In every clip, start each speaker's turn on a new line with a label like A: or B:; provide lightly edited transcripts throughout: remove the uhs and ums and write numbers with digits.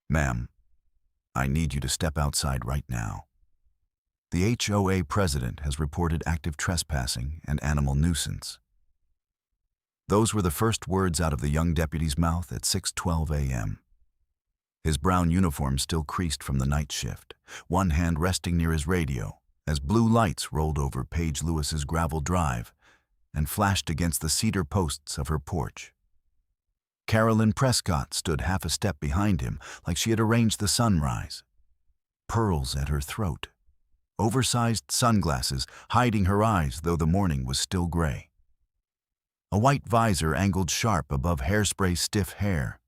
A: Ma'am, I need you to step outside right now. The HOA president has reported active trespassing and animal nuisance. Those were the first words out of the young deputy's mouth at 6:12 a.m. His brown uniform still creased from the night shift, one hand resting near his radio as blue lights rolled over Paige Lewis's gravel drive and flashed against the cedar posts of her porch. Carolyn Prescott stood half a step behind him like she had arranged the sunrise. Pearls at her throat, oversized sunglasses hiding her eyes though the morning was still gray. A white visor angled sharp above hairspray-stiff hair.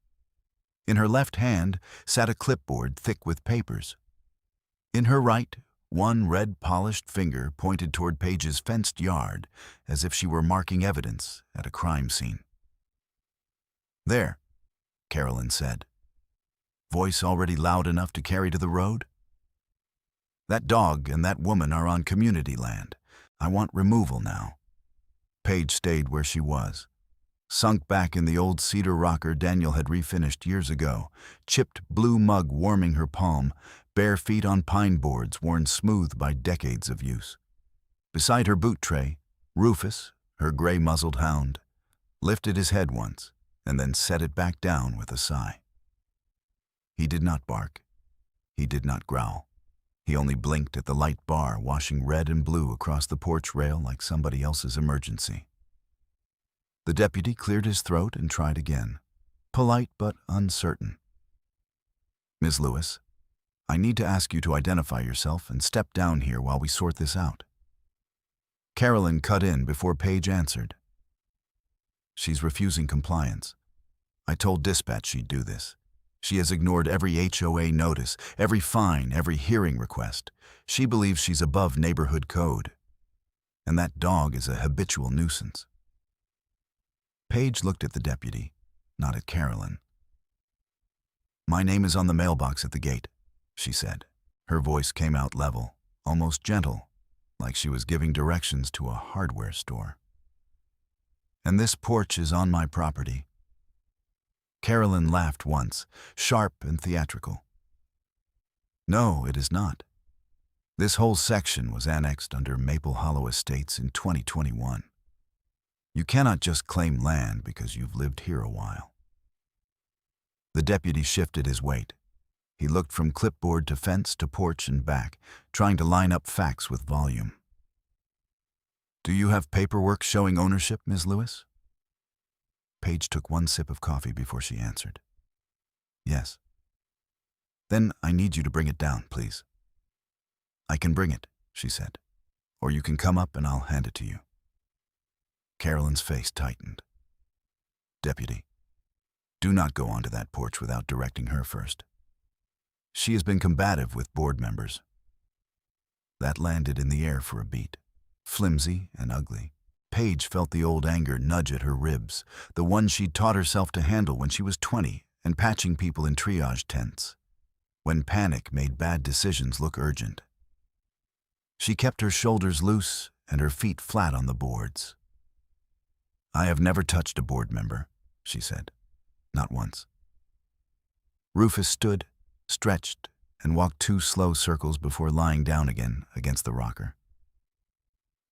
A: In her left hand sat a clipboard thick with papers. In her right, one red-polished finger pointed toward Paige's fenced yard as if she were marking evidence at a crime scene. "There," Carolyn said, voice already loud enough to carry to the road. "That dog and that woman are on community land. I want removal now." Paige stayed where she was, sunk back in the old cedar rocker Daniel had refinished years ago, chipped blue mug warming her palm, bare feet on pine boards worn smooth by decades of use. Beside her boot tray, Rufus, her gray-muzzled hound, lifted his head once and then set it back down with a sigh. He did not bark. He did not growl. He only blinked at the light bar washing red and blue across the porch rail like somebody else's emergency. The deputy cleared his throat and tried again, polite but uncertain. "Ms. Lewis, I need to ask you to identify yourself and step down here while we sort this out." Carolyn cut in before Paige answered. "She's refusing compliance. I told dispatch she'd do this. She has ignored every HOA notice, every fine, every hearing request. She believes she's above neighborhood code. And that dog is a habitual nuisance." Paige looked at the deputy, not at Carolyn. "My name is on the mailbox at the gate," she said. Her voice came out level, almost gentle, like she was giving directions to a hardware store. "And this porch is on my property." Carolyn laughed once, sharp and theatrical. "No, it is not. This whole section was annexed under Maple Hollow Estates in 2021. You cannot just claim land because you've lived here a while." The deputy shifted his weight. He looked from clipboard to fence to porch and back, trying to line up facts with volume. "Do you have paperwork showing ownership, Ms. Lewis?" Paige took one sip of coffee before she answered. "Yes." "Then I need you to bring it down, please." "I can bring it," she said. "Or you can come up and I'll hand it to you." Carolyn's face tightened. "Deputy, do not go onto that porch without directing her first. She has been combative with board members." That landed in the air for a beat, flimsy and ugly. Paige felt the old anger nudge at her ribs, the one she'd taught herself to handle when she was 20 and patching people in triage tents, when panic made bad decisions look urgent. She kept her shoulders loose and her feet flat on the boards. "I have never touched a board member," she said. "Not once." Rufus stood, stretched, and walked 2 slow circles before lying down again against the rocker.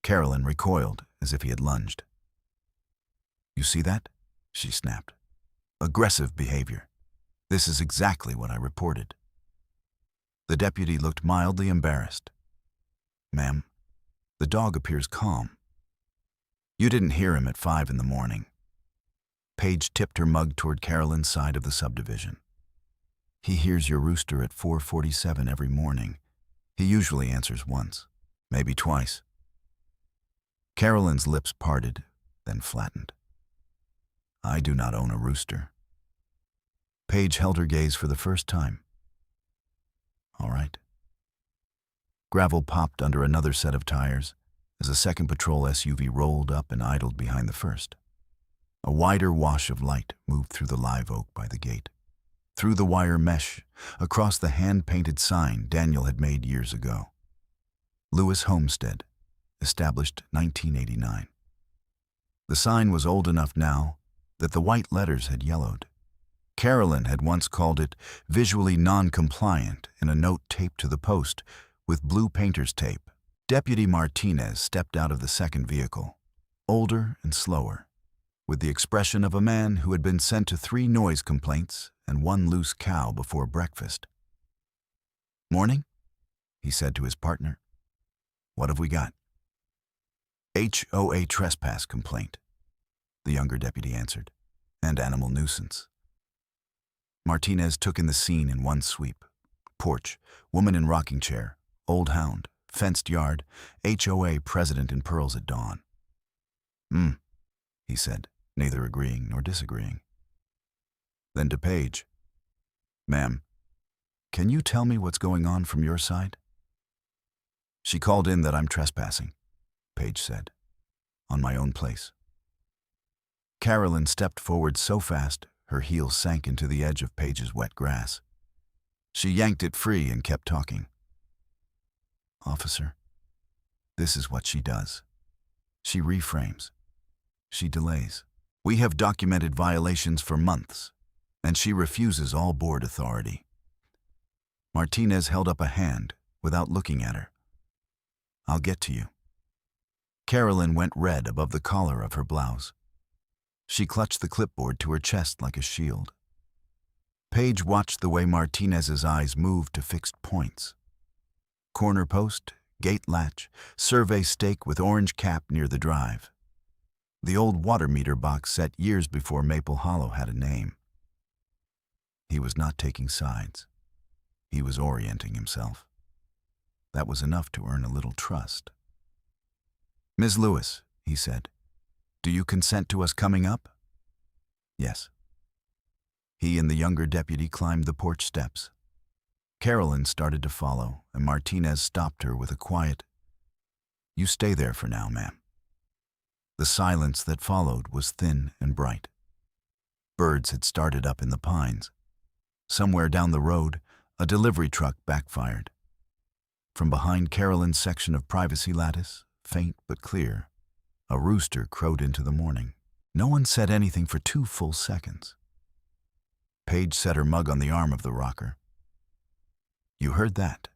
A: Carolyn recoiled as if he had lunged. "You see that?" she snapped. "Aggressive behavior. This is exactly what I reported." The deputy looked mildly embarrassed. "Ma'am, the dog appears calm. You didn't hear him at 5 in the morning." Paige tipped her mug toward Carolyn's side of the subdivision. "He hears your rooster at 4:47 every morning. He usually answers once, maybe twice." Carolyn's lips parted, then flattened. "I do not own a rooster." Paige held her gaze for the first time. "All right." Gravel popped under another set of tires as a second patrol SUV rolled up and idled behind the first. A wider wash of light moved through the live oak by the gate, through the wire mesh, across the hand-painted sign Daniel had made years ago. Lewis Homestead, established 1989. The sign was old enough now that the white letters had yellowed. Carolyn had once called it visually non-compliant in a note taped to the post with blue painter's tape. Deputy Martinez stepped out of the second vehicle, older and slower, with the expression of a man who had been sent to 3 noise complaints and 1 loose cow before breakfast. "Morning," he said to his partner. "What have we got?" "HOA trespass complaint," the younger deputy answered, "and animal nuisance." Martinez took in the scene in one sweep. Porch, woman in rocking chair, old hound, fenced yard, HOA president in pearls at dawn. He said, neither agreeing nor disagreeing. Then to Paige. "Ma'am, can you tell me what's going on from your side?" "She called in that I'm trespassing," Paige said, "on my own place." Carolyn stepped forward so fast, her heels sank into the edge of Paige's wet grass. She yanked it free and kept talking. "Officer, this is what she does. She reframes. She delays. We have documented violations for months, and she refuses all board authority." Martinez held up a hand without looking at her. "I'll get to you." Carolyn went red above the collar of her blouse. She clutched the clipboard to her chest like a shield. Paige watched the way Martinez's eyes moved to fixed points. Corner post, gate latch, survey stake with orange cap near the drive. The old water meter box set years before Maple Hollow had a name. He was not taking sides. He was orienting himself. That was enough to earn a little trust. "Ms. Lewis," he said, "do you consent to us coming up?" "Yes." He and the younger deputy climbed the porch steps. Carolyn started to follow, and Martinez stopped her with a quiet, "You stay there for now, ma'am." The silence that followed was thin and bright. Birds had started up in the pines. Somewhere down the road, a delivery truck backfired. From behind Carolyn's section of privacy lattice, faint but clear, a rooster crowed into the morning. No one said anything for 2 full seconds. Paige set her mug on the arm of the rocker. "You heard that?"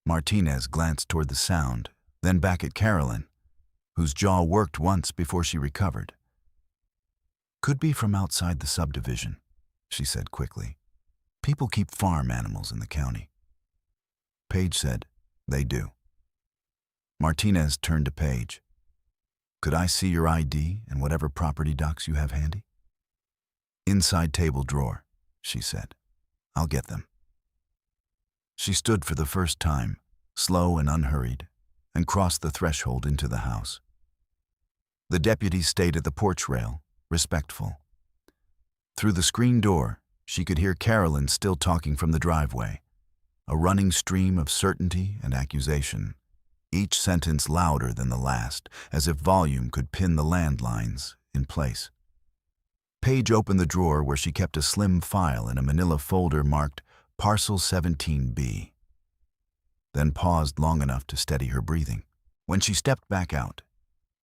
A: Martinez glanced toward the sound, then back at Carolyn, whose jaw worked once before she recovered. "Could be from outside the subdivision," she said quickly. "People keep farm animals in the county." Paige said, "They do." Martinez turned to Paige. "Could I see your ID and whatever property docs you have handy?" "Inside table drawer," she said. "I'll get them." She stood for the first time, slow and unhurried, and crossed the threshold into the house. The deputy stayed at the porch rail, respectful. Through the screen door, she could hear Carolyn still talking from the driveway, a running stream of certainty and accusation, each sentence louder than the last, as if volume could pin the landlines in place. Paige opened the drawer where she kept a slim file in a manila folder marked Parcel 17B, then paused long enough to steady her breathing. When she stepped back out,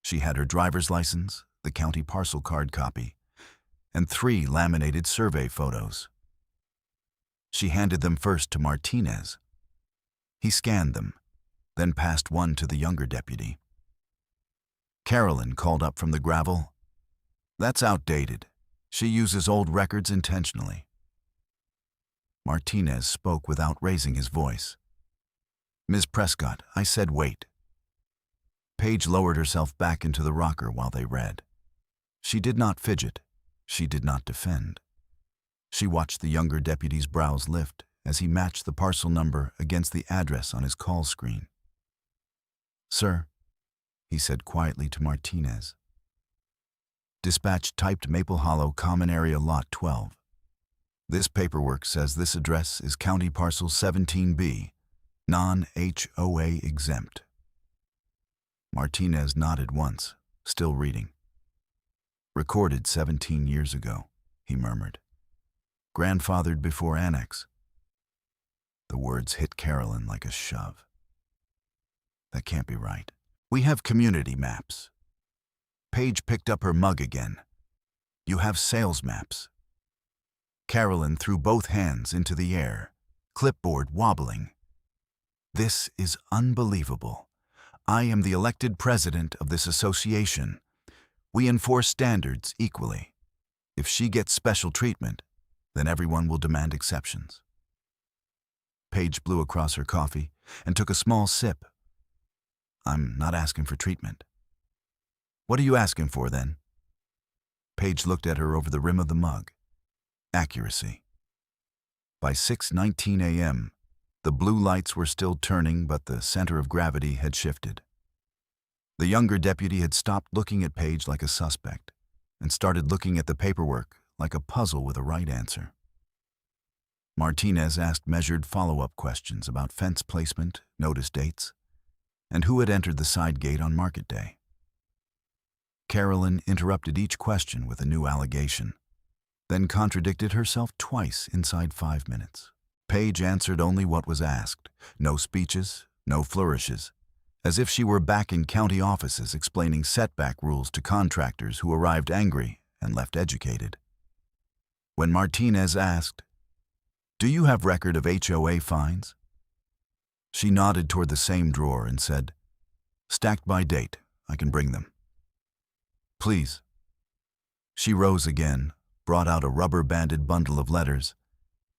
A: she had her driver's license, the county parcel card copy, and 3 laminated survey photos. She handed them first to Martinez. He scanned them, then passed one to the younger deputy. Carolyn called up from the gravel, "That's outdated. She uses old records intentionally." Martinez spoke without raising his voice. "Ms. Prescott, I said wait." Paige lowered herself back into the rocker while they read. She did not fidget. She did not defend. She watched the younger deputy's brows lift as he matched the parcel number against the address on his call screen. "Sir," he said quietly to Martinez. "Dispatch typed Maple Hollow Common Area Lot 12. This paperwork says this address is County Parcel 17B, non-HOA exempt." Martinez nodded once, still reading. "Recorded 17 years ago," he murmured. "Grandfathered before annex." The words hit Carolyn like a shove. That can't be right. "We have community maps." Paige picked up her mug again. "You have sales maps." Carolyn threw both hands into the air, clipboard wobbling. "This is unbelievable. I am the elected president of this association. We enforce standards equally. If she gets special treatment, then everyone will demand exceptions." Paige blew across her coffee and took a small sip. "I'm not asking for treatment." "What are you asking for, then?" Paige looked at her over the rim of the mug. "Accuracy." By 6:19 a.m., the blue lights were still turning, but the center of gravity had shifted. The younger deputy had stopped looking at Paige like a suspect and started looking at the paperwork like a puzzle with a right answer. Martinez asked measured follow-up questions about fence placement, notice dates, and who had entered the side gate on market day. Carolyn interrupted each question with a new allegation, then contradicted herself twice inside 5 minutes. Paige answered only what was asked, no speeches, no flourishes, as if she were back in county offices explaining setback rules to contractors who arrived angry and left educated. When Martinez asked, "Do you have record of HOA fines?" she nodded toward the same drawer and said, "Stacked by date, I can bring them." "Please." She rose again, brought out a rubber-banded bundle of letters,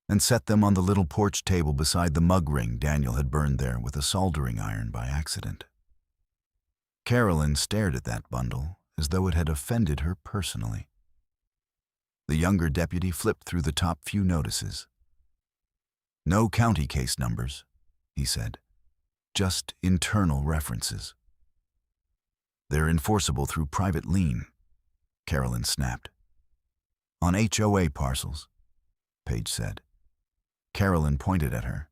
A: and set them on the little porch table beside the mug ring Daniel had burned there with a soldering iron by accident. Carolyn stared at that bundle as though it had offended her personally. The younger deputy flipped through the top few notices. "No county case numbers," he said. "Just internal references." "They're enforceable through private lien," Carolyn snapped. "On HOA parcels," Paige said. Carolyn pointed at her.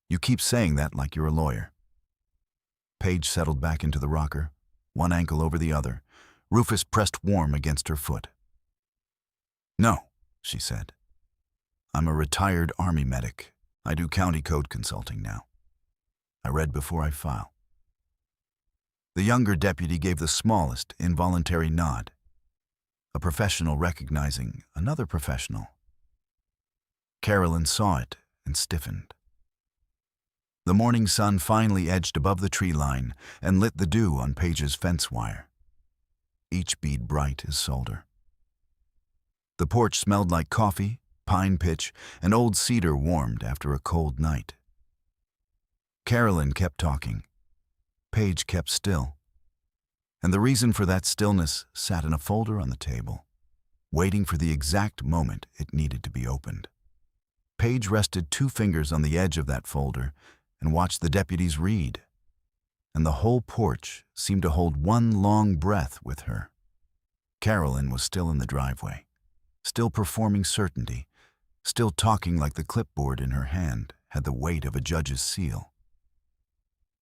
A: "You keep saying that like you're a lawyer." Paige settled back into the rocker, one ankle over the other. Rufus pressed warm against her foot. "No," she said. "I'm a retired Army medic. I do county code consulting now. I read before I file." The younger deputy gave the smallest involuntary nod, a professional recognizing another professional. Carolyn saw it and stiffened. The morning sun finally edged above the tree line and lit the dew on Paige's fence wire, each bead bright as solder. The porch smelled like coffee, pine pitch, and old cedar warmed after a cold night. Carolyn kept talking. Paige kept still. And the reason for that stillness sat in a folder on the table, waiting for the exact moment it needed to be opened. Paige rested 2 fingers on the edge of that folder and watched the deputies read, and the whole porch seemed to hold one long breath with her. Carolyn was still in the driveway, still performing certainty, still talking like the clipboard in her hand had the weight of a judge's seal.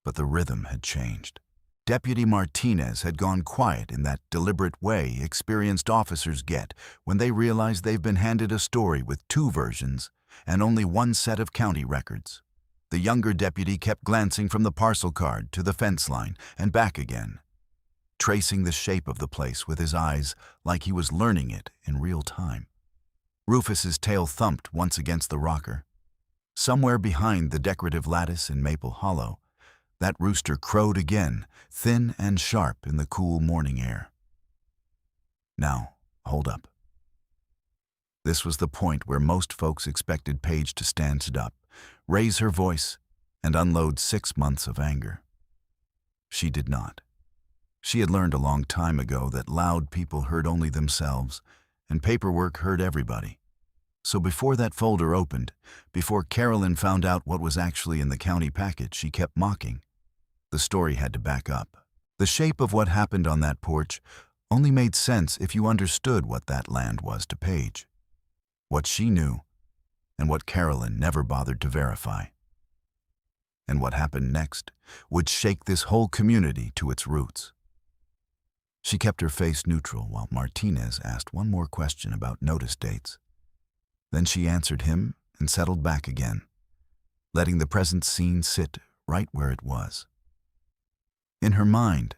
A: But the rhythm had changed. Deputy Martinez had gone quiet in that deliberate way experienced officers get when they realize they've been handed a story with 2 versions and only 1 set of county records. The younger deputy kept glancing from the parcel card to the fence line and back again, tracing the shape of the place with his eyes like he was learning it in real time. Rufus's tail thumped once against the rocker. Somewhere behind the decorative lattice in Maple Hollow, that rooster crowed again, thin and sharp in the cool morning air. Now, hold up. This was the point where most folks expected Paige to stand up, raise her voice, and unload 6 months of anger. She did not. She had learned a long time ago that loud people heard only themselves, and paperwork heard everybody. So before that folder opened, before Carolyn found out what was actually in the county package, she kept mocking. The story had to back up. The shape of what happened on that porch only made sense if you understood what that land was to Paige, what she knew, and what Carolyn never bothered to verify. And what happened next would shake this whole community to its roots. She kept her face neutral while Martinez asked one more question about notice dates. Then she answered him and settled back again, letting the present scene sit right where it was. In her mind,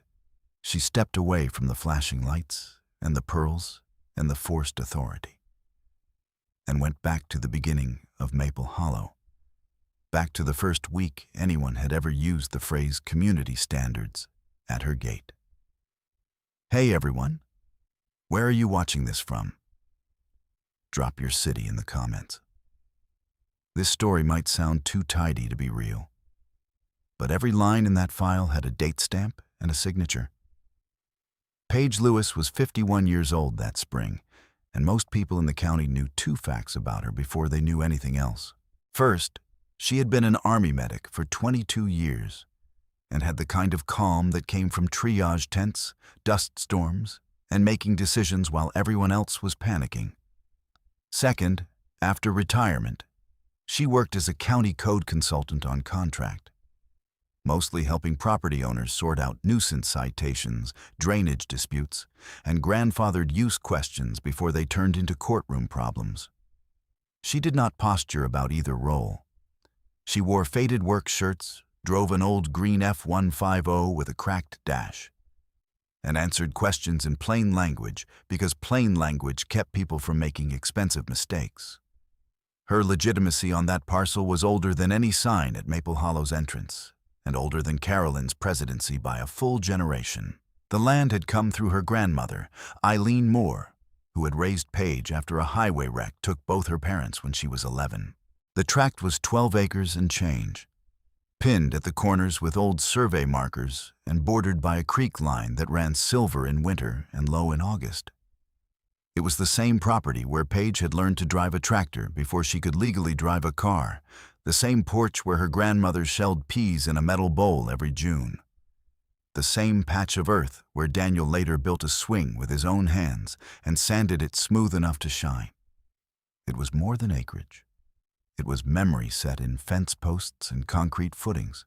A: she stepped away from the flashing lights and the pearls and the forced authority. and went back to the beginning of Maple Hollow. Back to the first week anyone had ever used the phrase community standards at her gate. Hey everyone, where are you watching this from? Drop your city in the comments. This story might sound too tidy to be real, but every line in that file had a date stamp and a signature. Paige Lewis was 51 years old that spring, and most people in the county knew two facts about her before they knew anything else. First, she had been an Army medic for 22 years and had the kind of calm that came from triage tents, dust storms, and making decisions while everyone else was panicking. Second, after retirement, she worked as a county code consultant on contract, mostly helping property owners sort out nuisance citations, drainage disputes, and grandfathered use questions before they turned into courtroom problems. She did not posture about either role. She wore faded work shirts, drove an old green F-150 with a cracked dash, and answered questions in plain language because plain language kept people from making expensive mistakes. Her legitimacy on that parcel was older than any sign at Maple Hollow's entrance, and older than Carolyn's presidency by a full generation. The land had come through her grandmother, Eileen Moore, who had raised Paige after a highway wreck took both her parents when she was 11. The tract was 12 acres and change, pinned at the corners with old survey markers and bordered by a creek line that ran silver in winter and low in August. It was the same property where Paige had learned to drive a tractor before she could legally drive a car, the same porch where her grandmother shelled peas in a metal bowl every June, the same patch of earth where Daniel later built a swing with his own hands and sanded it smooth enough to shine. It was more than acreage. It was memory set in fence posts and concrete footings.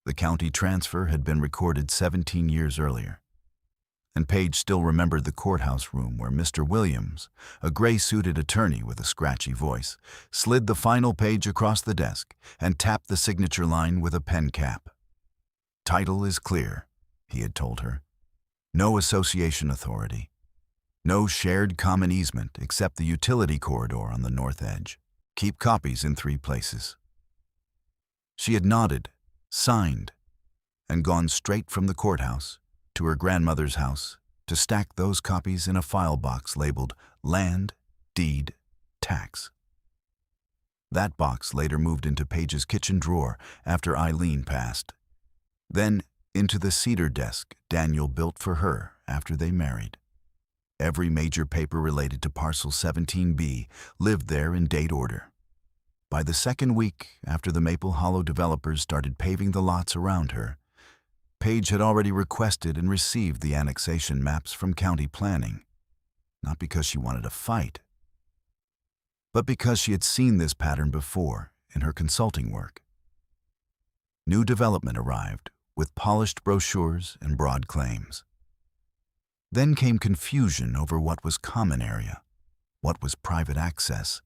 A: The county transfer had been recorded 17 years earlier, and Paige still remembered the courthouse room where Mr. Williams, a gray-suited attorney with a scratchy voice, slid the final page across the desk and tapped the signature line with a pen cap. "Title is clear," he had told her. "No association authority. No shared common easement except the utility corridor on the north edge. Keep copies in 3 places." She had nodded, signed, and gone straight from the courthouse to her grandmother's house to stack those copies in a file box labeled Land, Deed, Tax. That box later moved into Paige's kitchen drawer after Eileen passed, then into the cedar desk Daniel built for her after they married. Every major paper related to Parcel 17B lived there in date order. By the second week after the Maple Hollow developers started paving the lots around her, Paige had already requested and received the annexation maps from county planning, not because she wanted a fight, but because she had seen this pattern before in her consulting work. New development arrived with polished brochures and broad claims. Then came confusion over what was common area, what was private access,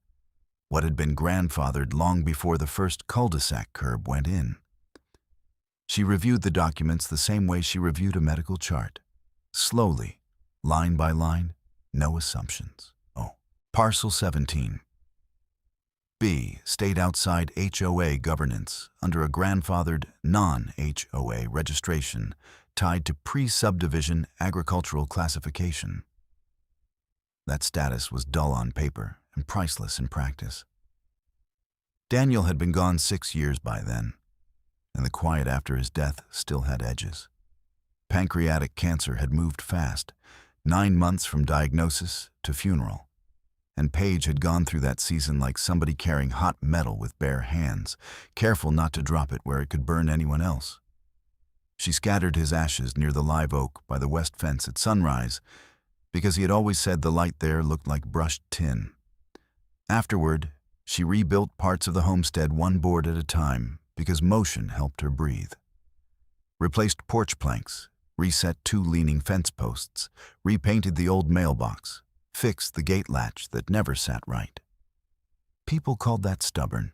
A: what had been grandfathered long before the first cul-de-sac curb went in. She reviewed the documents the same way she reviewed a medical chart, slowly, line by line, no assumptions. Parcel 17. B stayed outside HOA governance under a grandfathered non-HOA registration tied to pre-subdivision agricultural classification. That status was dull on paper and priceless in practice. Daniel had been gone 6 years by then, and the quiet after his death still had edges. Pancreatic cancer had moved fast, 9 months from diagnosis to funeral, and Paige had gone through that season like somebody carrying hot metal with bare hands, careful not to drop it where it could burn anyone else. She scattered his ashes near the live oak by the west fence at sunrise because he had always said the light there looked like brushed tin. Afterward, she rebuilt parts of the homestead one board at a time because motion helped her breathe. Replaced porch planks, reset 2 leaning fence posts, repainted the old mailbox, fixed the gate latch that never sat right. People called that stubborn.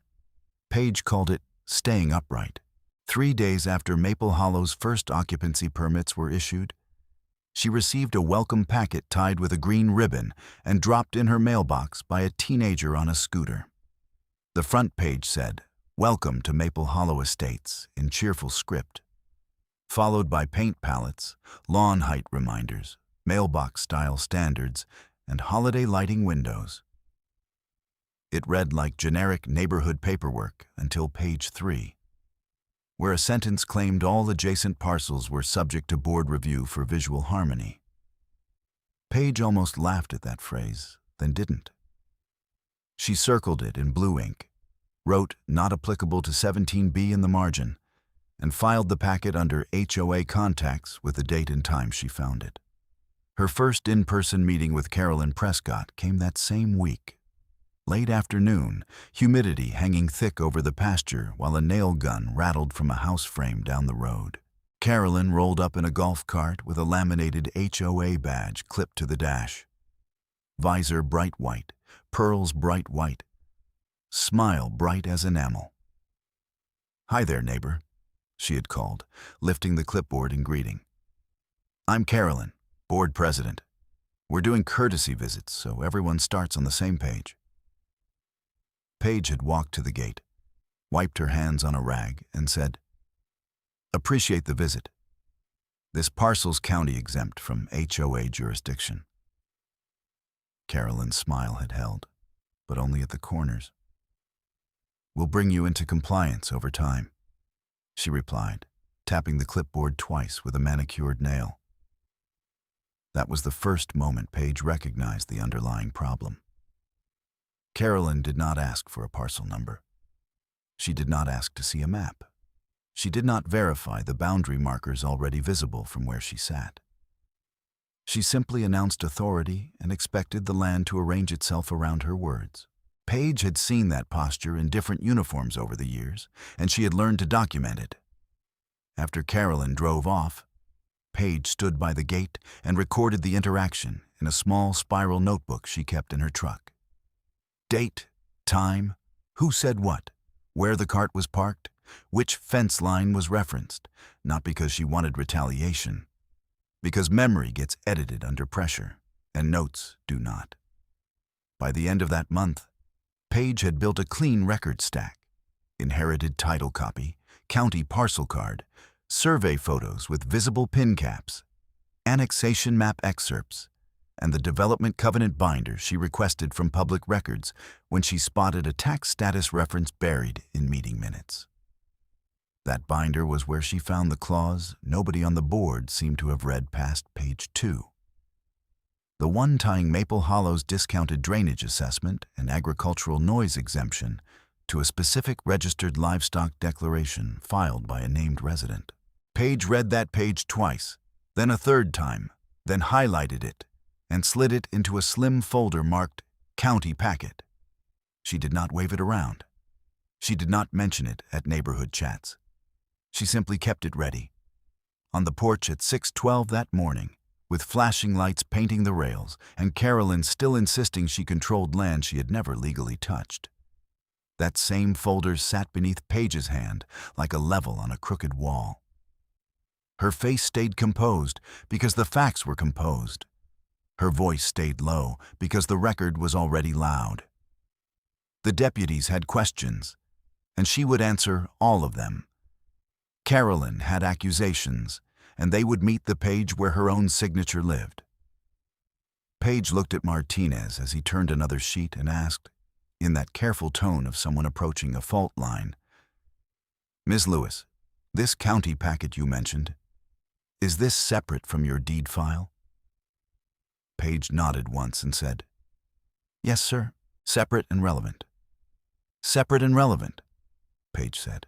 A: Paige called it staying upright. 3 days after Maple Hollow's first occupancy permits were issued, She received a welcome packet tied with a green ribbon and dropped in her mailbox by a teenager on a scooter. The front page said, "Welcome to Maple Hollow Estates," in cheerful script, followed by paint palettes, lawn height reminders, mailbox-style standards, and holiday lighting windows. It read like generic neighborhood paperwork until page 3, where a sentence claimed all adjacent parcels were subject to board review for visual harmony. Paige almost laughed at that phrase, then didn't. She circled it in blue ink, wrote "Not applicable to 17B" in the margin, and filed the packet under HOA contacts with the date and time she found it. Her first in-person meeting with Carolyn Prescott came that same week. Late afternoon, humidity hanging thick over the pasture while a nail gun rattled from a house frame down the road. Carolyn rolled up in a golf cart with a laminated HOA badge clipped to the dash. Visor bright white, pearls bright white, smile bright as enamel. "Hi there, neighbor," she had called, lifting the clipboard in greeting. "I'm Carolyn, board president. We're doing courtesy visits, so everyone starts on the same page." Paige had walked to the gate, wiped her hands on a rag, and said, "Appreciate the visit. This parcel's county exempt from HOA jurisdiction." Carolyn's smile had held, but only at the corners. "We'll bring you into compliance over time," she replied, tapping the clipboard twice with a manicured nail. That was the first moment Paige recognized the underlying problem. Carolyn did not ask for a parcel number. She did not ask to see a map. She did not verify the boundary markers already visible from where she sat. She simply announced authority and expected the land to arrange itself around her words. Paige had seen that posture in different uniforms over the years, and she had learned to document it. After Carolyn drove off, Paige stood by the gate and recorded the interaction in a small spiral notebook she kept in her truck. Date, time, who said what, where the cart was parked, which fence line was referenced, not because she wanted retaliation, because memory gets edited under pressure, and notes do not. By the end of that month, Paige had built a clean record stack: inherited title copy, county parcel card, survey photos with visible pin caps, annexation map excerpts, and the development covenant binder she requested from public records when she spotted a tax status reference buried in meeting minutes. That binder was where she found the clause nobody on the board seemed to have read past page 2. The one tying Maple Hollow's discounted drainage assessment and agricultural noise exemption to a specific registered livestock declaration filed by a named resident. Paige read that page twice, then a third time, then highlighted it, and slid it into a slim folder marked County Packet. She did not wave it around. She did not mention it at neighborhood chats. She simply kept it ready. On the porch at 6:12 that morning, with flashing lights painting the rails and Carolyn still insisting she controlled land she had never legally touched, that same folder sat beneath Paige's hand like a level on a crooked wall. Her face stayed composed because the facts were composed. Her voice stayed low because the record was already loud. The deputies had questions, and she would answer all of them. Carolyn had accusations, and they would meet the page where her own signature lived. Paige looked at Martinez as he turned another sheet and asked, in that careful tone of someone approaching a fault line, "Ms. Lewis, this county packet you mentioned, is this separate from your deed file?" Paige nodded once and said, "Yes, sir, separate and relevant." "Separate and relevant," Paige said.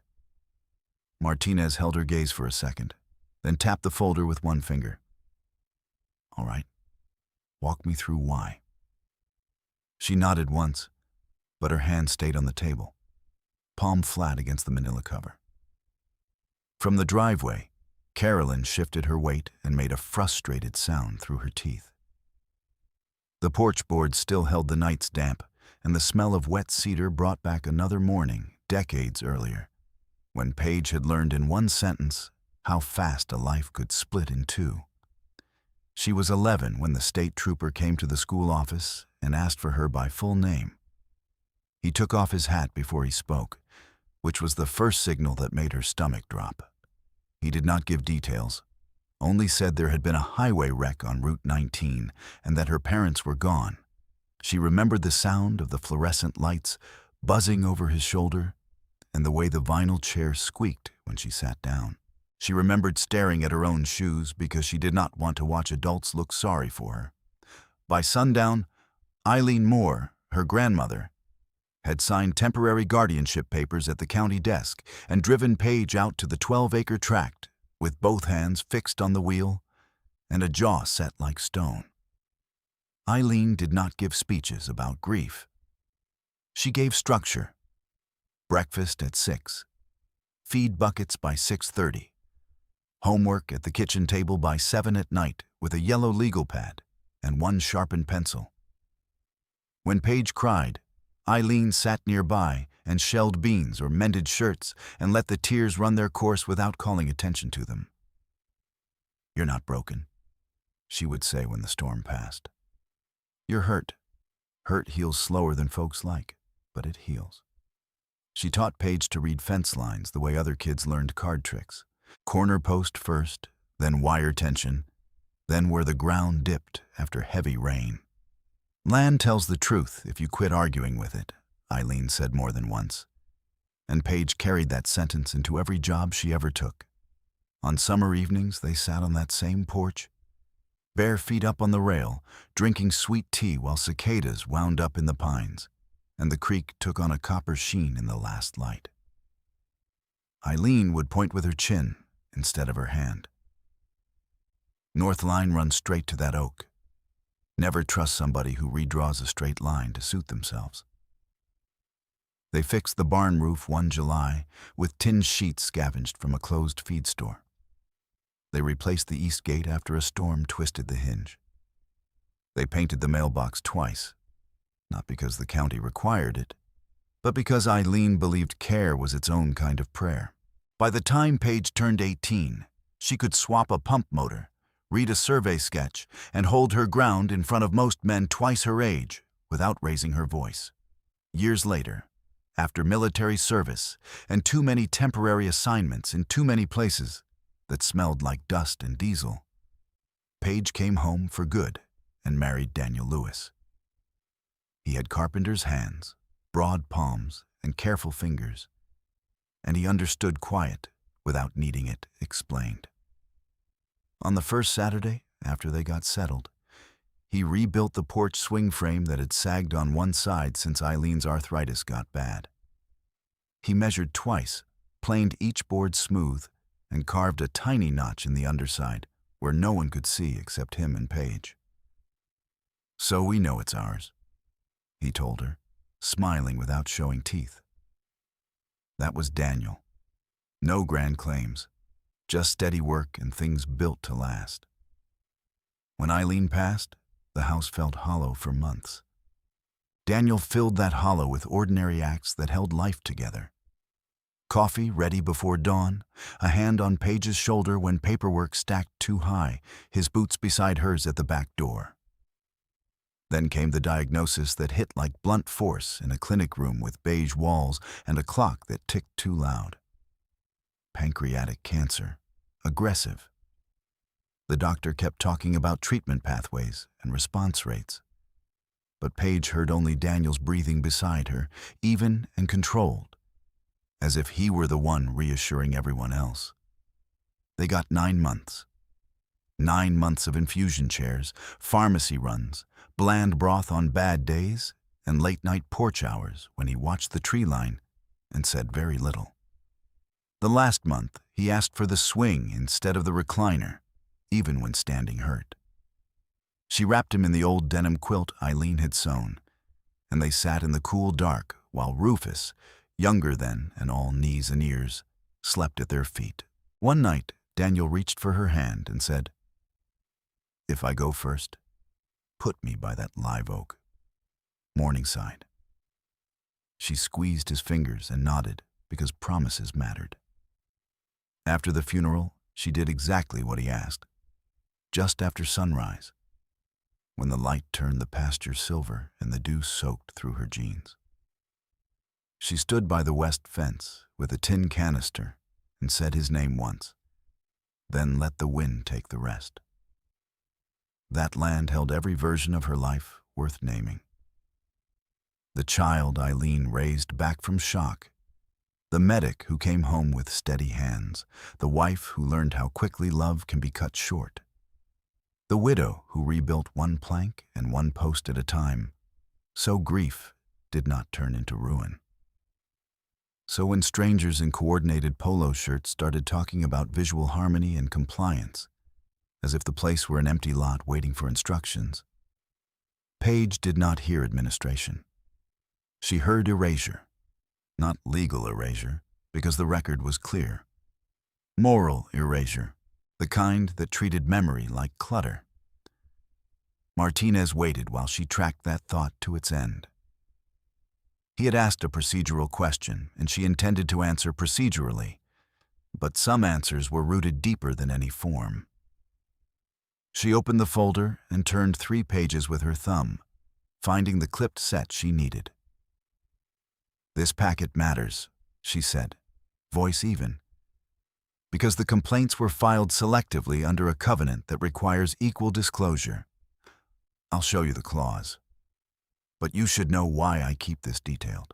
A: Martinez held her gaze for a second, then tapped the folder with one finger. "All right, walk me through why." She nodded once, but her hand stayed on the table, palm flat against the manila cover. From the driveway, Carolyn shifted her weight and made a frustrated sound through her teeth. The porch board still held the night's damp, and the smell of wet cedar brought back another morning, decades earlier, when Paige had learned in one sentence how fast a life could split in two. She was 11 when the state trooper came to the school office and asked for her by full name. He took off his hat before he spoke, which was the first signal that made her stomach drop. He did not give details, only said there had been a highway wreck on Route 19 and that her parents were gone. She remembered the sound of the fluorescent lights buzzing over his shoulder and the way the vinyl chair squeaked when she sat down. She remembered staring at her own shoes because she did not want to watch adults look sorry for her. By sundown, Eileen Moore, her grandmother, had signed temporary guardianship papers at the county desk and driven Paige out to the 12-acre tract with both hands fixed on the wheel and a jaw set like stone. Eileen did not give speeches about grief. She gave structure. Breakfast at 6. Feed buckets by 6:30. Homework at the kitchen table by 7 at night with a yellow legal pad and one sharpened pencil. When Paige cried, Eileen sat nearby and shelled beans or mended shirts and let the tears run their course without calling attention to them. "You're not broken," she would say when the storm passed. "You're hurt. Hurt heals slower than folks like, but it heals." She taught Paige to read fence lines the way other kids learned card tricks. Corner post first, then wire tension, then where the ground dipped after heavy rain. "Land tells the truth if you quit arguing with it," Eileen said more than once. And Paige carried that sentence into every job she ever took. On summer evenings, they sat on that same porch, bare feet up on the rail, drinking sweet tea while cicadas wound up in the pines, and the creek took on a copper sheen in the last light. Eileen would point with her chin instead of her hand. "North line runs straight to that oak. Never trust somebody who redraws a straight line to suit themselves." They fixed the barn roof one July with tin sheets scavenged from a closed feed store. They replaced the east gate after a storm twisted the hinge. They painted the mailbox twice, not because the county required it, but because Eileen believed care was its own kind of prayer. By the time Paige turned 18, she could swap a pump motor, read a survey sketch, and hold her ground in front of most men twice her age without raising her voice. Years later, after military service and too many temporary assignments in too many places that smelled like dust and diesel, Paige came home for good and married Daniel Lewis. He had carpenter's hands, broad palms, and careful fingers, and he understood quiet without needing it explained. On the first Saturday, after they got settled, he rebuilt the porch swing frame that had sagged on one side since Eileen's arthritis got bad. He measured twice, planed each board smooth, and carved a tiny notch in the underside where no one could see except him and Paige. "So we know it's ours," he told her, smiling without showing teeth. That was Daniel. No grand claims, just steady work and things built to last. When Eileen passed, the house felt hollow for months. Daniel filled that hollow with ordinary acts that held life together. Coffee ready before dawn, a hand on Paige's shoulder when paperwork stacked too high, his boots beside hers at the back door. Then came the diagnosis that hit like blunt force in a clinic room with beige walls and a clock that ticked too loud. Pancreatic cancer. Aggressive. The doctor kept talking about treatment pathways and response rates. But Paige heard only Daniel's breathing beside her, even and controlled, as if he were the one reassuring everyone else. They got 9 months. 9 months of infusion chairs, pharmacy runs, bland broth on bad days, and late-night porch hours when he watched the tree line and said very little. The last month, he asked for the swing instead of the recliner, even when standing hurt. She wrapped him in the old denim quilt Eileen had sewn, and they sat in the cool dark while Rufus, younger then and all knees and ears, slept at their feet. One night, Daniel reached for her hand and said, "If I go first, put me by that live oak, Morningside." She squeezed his fingers and nodded because promises mattered. After the funeral, she did exactly what he asked. just after sunrise, when the light turned the pasture silver and the dew soaked through her jeans. She stood by the west fence with a tin canister and said his name once, then let the wind take the rest. That land held every version of her life worth naming. The child Eileen raised back from shock, the medic who came home with steady hands, the wife who learned how quickly love can be cut short, the widow who rebuilt one plank and one post at a time, so grief did not turn into ruin. So when strangers in coordinated polo shirts started talking about visual harmony and compliance, as if the place were an empty lot waiting for instructions, Paige did not hear administration. She heard erasure, not legal erasure, because the record was clear. Moral erasure, the kind that treated memory like clutter. Martinez waited while she tracked that thought to its end. He had asked a procedural question, and she intended to answer procedurally, but some answers were rooted deeper than any form. She opened the folder and turned 3 pages with her thumb, finding the clipped set she needed. "This packet matters," she said, voice even, "because the complaints were filed selectively under a covenant that requires equal disclosure. I'll show you the clause. But you should know why I keep this detailed."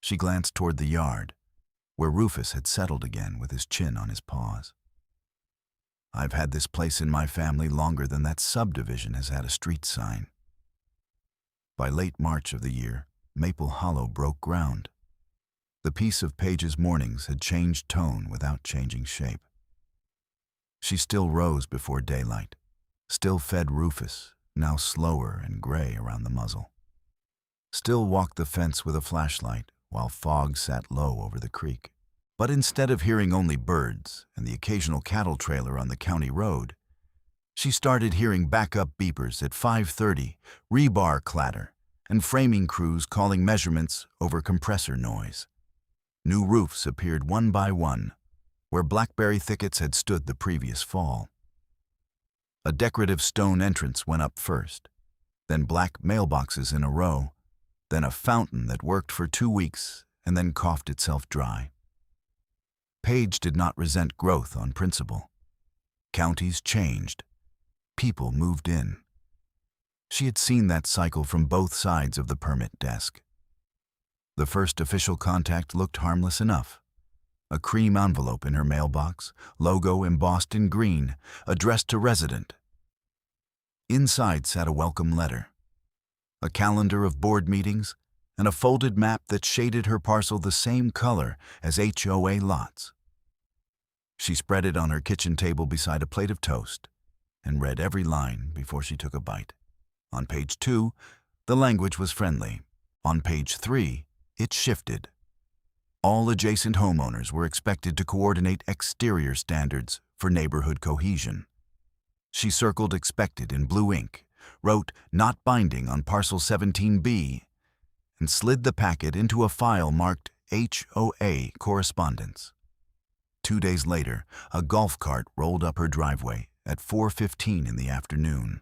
A: She glanced toward the yard, where Rufus had settled again with his chin on his paws. "I've had this place in my family longer than that subdivision has had a street sign." By late March of the year, Maple Hollow broke ground. The piece of Paige's mornings had changed tone without changing shape. She still rose before daylight, still fed Rufus, now slower and gray around the muzzle. Still walked the fence with a flashlight while fog sat low over the creek. But instead of hearing only birds and the occasional cattle trailer on the county road, she started hearing backup beepers at 5:30, rebar clatter, and framing crews calling measurements over compressor noise. New roofs appeared one by one, where blackberry thickets had stood the previous fall. A decorative stone entrance went up first, then black mailboxes in a row, then a fountain that worked for 2 weeks and then coughed itself dry. Paige did not resent growth on principle. Counties changed. People moved in. She had seen that cycle from both sides of the permit desk. The first official contact looked harmless enough. A cream envelope in her mailbox, logo embossed in green, addressed to resident. Inside sat a welcome letter, a calendar of board meetings, and a folded map that shaded her parcel the same color as HOA lots. She spread it on her kitchen table beside a plate of toast and read every line before she took a bite. On page 2, the language was friendly. On page 3, it shifted. All adjacent homeowners were expected to coordinate exterior standards for neighborhood cohesion. She circled expected in blue ink, wrote not binding on parcel 17B, and slid the packet into a file marked HOA correspondence. 2 days later, a golf cart rolled up her driveway at 4:15 in the afternoon.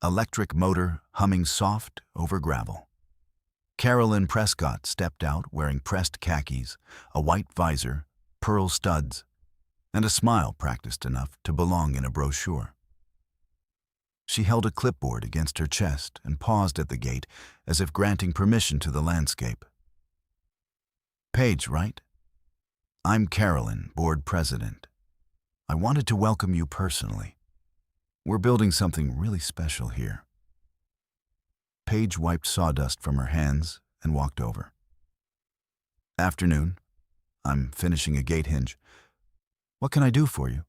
A: Electric motor humming soft over gravel. Carolyn Prescott stepped out wearing pressed khakis, a white visor, pearl studs, and a smile practiced enough to belong in a brochure. She held a clipboard against her chest and paused at the gate as if granting permission to the landscape. "Paige, right? I'm Carolyn, board president. I wanted to welcome you personally. We're building something really special here." Paige wiped sawdust from her hands and walked over. "Afternoon. I'm finishing a gate hinge. What can I do for you?"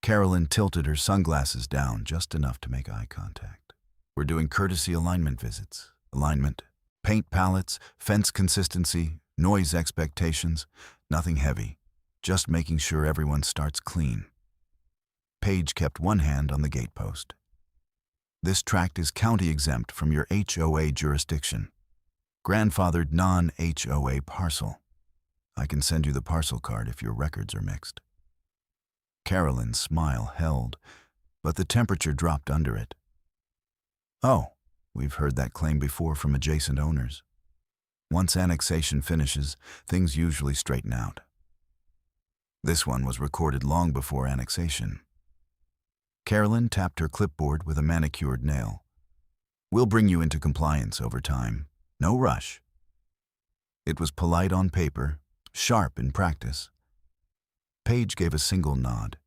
A: Carolyn tilted her sunglasses down just enough to make eye contact. "We're doing courtesy alignment visits. Alignment, paint palettes, fence consistency, noise expectations, nothing heavy. Just making sure everyone starts clean." Paige kept one hand on the gatepost. "This tract is county exempt from your HOA jurisdiction. Grandfathered non-HOA parcel. I can send you the parcel card if your records are mixed." Carolyn's smile held, but the temperature dropped under it. Oh, we've heard that claim before from adjacent owners. Once annexation finishes, things usually straighten out. This one was recorded long before annexation. Carolyn tapped her clipboard with a manicured nail. We'll bring you into compliance over time. No rush. It was polite on paper, sharp in practice. Paige gave a single nod.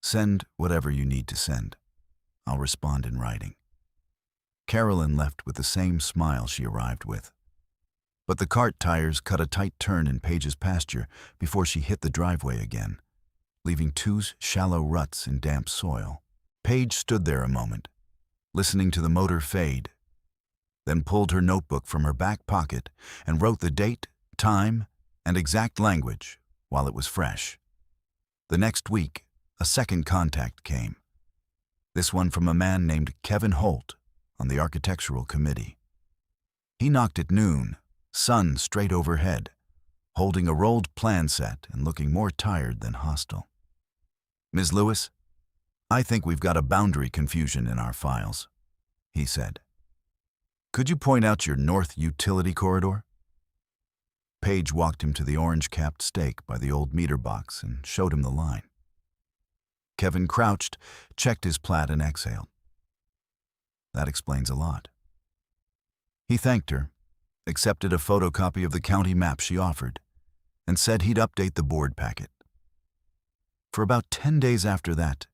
A: Send whatever you need to send. I'll respond in writing. Carolyn left with the same smile she arrived with. But the cart tires cut a tight turn in Paige's pasture before she hit the driveway again, leaving two shallow ruts in damp soil. Paige stood there a moment, listening to the motor fade, then pulled her notebook from her back pocket and wrote the date, time, and exact language while it was fresh. The next week, a second contact came. This one from a man named Kevin Holt on the architectural committee. He knocked at noon, sun straight overhead, holding a rolled plan set and looking more tired than hostile. Ms. Lewis, I think we've got a boundary confusion in our files, he said. Could you point out your north utility corridor? Paige walked him to the orange-capped stake by the old meter box and showed him the line. Kevin crouched, checked his plat, and exhaled. That explains a lot. He thanked her, accepted a photocopy of the county map she offered, and said he'd update the board packet. For about 10 days after that,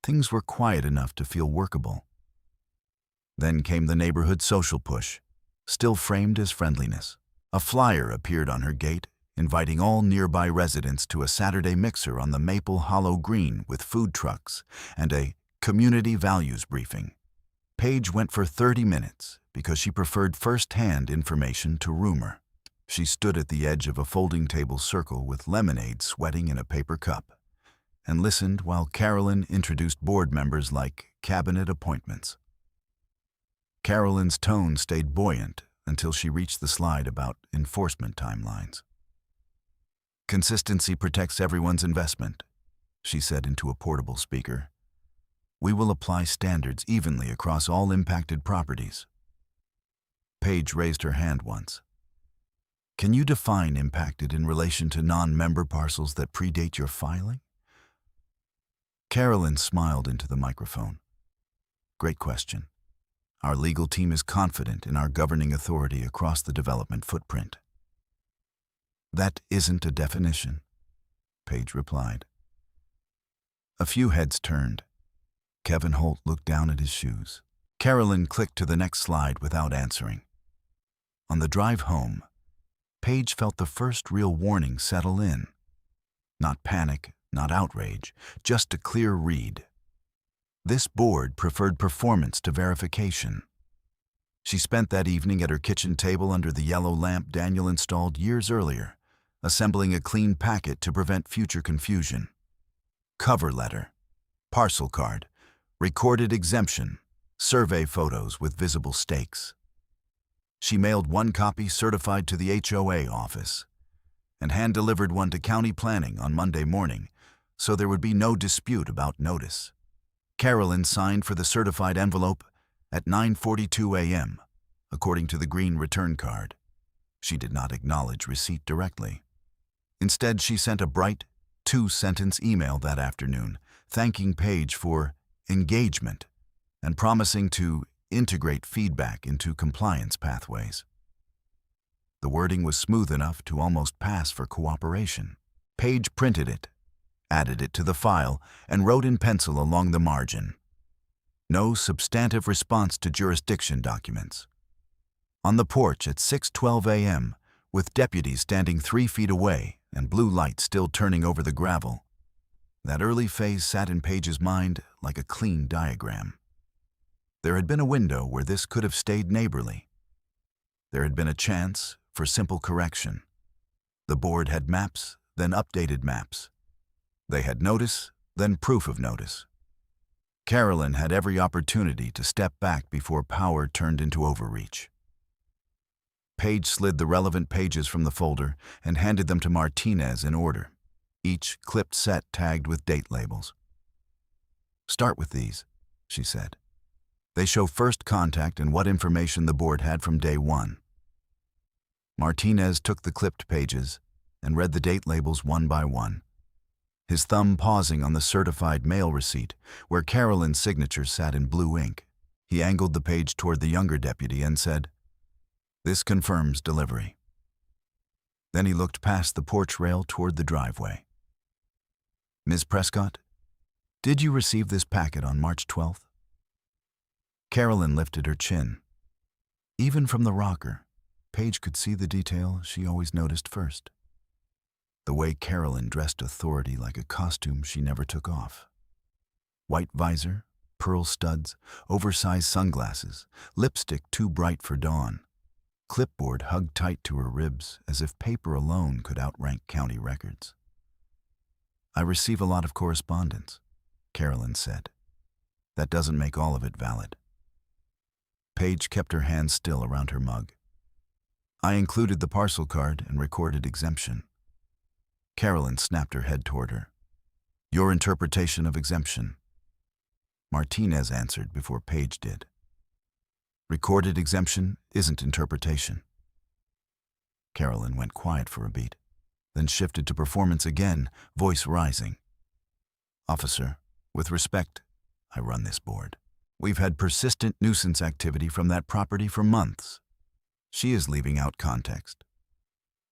A: things were quiet enough to feel workable. Then came the neighborhood social push, still framed as friendliness. A flyer appeared on her gate, inviting all nearby residents to a Saturday mixer on the Maple Hollow Green with food trucks and a community values briefing. Paige went for 30 minutes because she preferred first-hand information to rumor. She stood at the edge of a folding table circle with lemonade sweating in a paper cup and listened while Carolyn introduced board members like cabinet appointments. Carolyn's tone stayed buoyant until she reached the slide about enforcement timelines. Consistency protects everyone's investment, she said into a portable speaker. We will apply standards evenly across all impacted properties. Paige raised her hand once. Can you define impacted in relation to non-member parcels that predate your filing? Carolyn smiled into the microphone. Great question. Our legal team is confident in our governing authority across the development footprint. That isn't a definition, Paige replied. A few heads turned. Kevin Holt looked down at his shoes. Carolyn clicked to the next slide without answering. On the drive home, Paige felt the first real warning settle in. Not panic, not outrage, just a clear read. This board preferred performance to verification. She spent that evening at her kitchen table under the yellow lamp Daniel installed years earlier, assembling a clean packet to prevent future confusion. Cover letter, parcel card, recorded exemption, survey photos with visible stakes. She mailed one copy certified to the HOA office and hand-delivered one to county planning on Monday morning, so there would be no dispute about notice. Carolyn signed for the certified envelope at 9:42 a.m., according to the green return card. She did not acknowledge receipt directly. Instead, she sent a bright, 2-sentence email that afternoon, thanking Paige for engagement and promising to integrate feedback into compliance pathways. The wording was smooth enough to almost pass for cooperation. Paige printed it, added it to the file, and wrote in pencil along the margin. No substantive response to jurisdiction documents. On the porch at 6:12 a.m., with deputies standing 3 feet away and blue light still turning over the gravel, that early phase sat in Paige's mind like a clean diagram. There had been a window where this could have stayed neighborly. There had been a chance for simple correction. The board had maps, then updated maps. They had notice, then proof of notice. Carolyn had every opportunity to step back before power turned into overreach. Paige slid the relevant pages from the folder and handed them to Martinez in order. each clipped set tagged with date labels. "Start with these," she said. "They show first contact and what information the board had from day one." Martinez took the clipped pages and read the date labels one by one, his thumb pausing on the certified mail receipt where Carolyn's signature sat in blue ink. He angled the page toward the younger deputy and said, "This confirms delivery." Then he looked past the porch rail toward the driveway. "Ms. Prescott, did you receive this packet on March 12th? Carolyn lifted her chin. Even from the rocker, Paige could see the detail she always noticed first. The way Carolyn dressed authority like a costume she never took off. White visor, pearl studs, oversized sunglasses, lipstick too bright for dawn, clipboard hugged tight to her ribs as if paper alone could outrank county records. "I receive a lot of correspondence," Carolyn said. "That doesn't make all of it valid." Paige kept her hand still around her mug. "I included the parcel card and recorded exemption." Carolyn snapped her head toward her. "Your interpretation of exemption." Martinez answered before Paige did. "Recorded exemption isn't interpretation." Carolyn went quiet for a beat, then shifted to performance again, voice rising. "Officer, with respect, I run this board. We've had persistent nuisance activity from that property for months. She is leaving out context.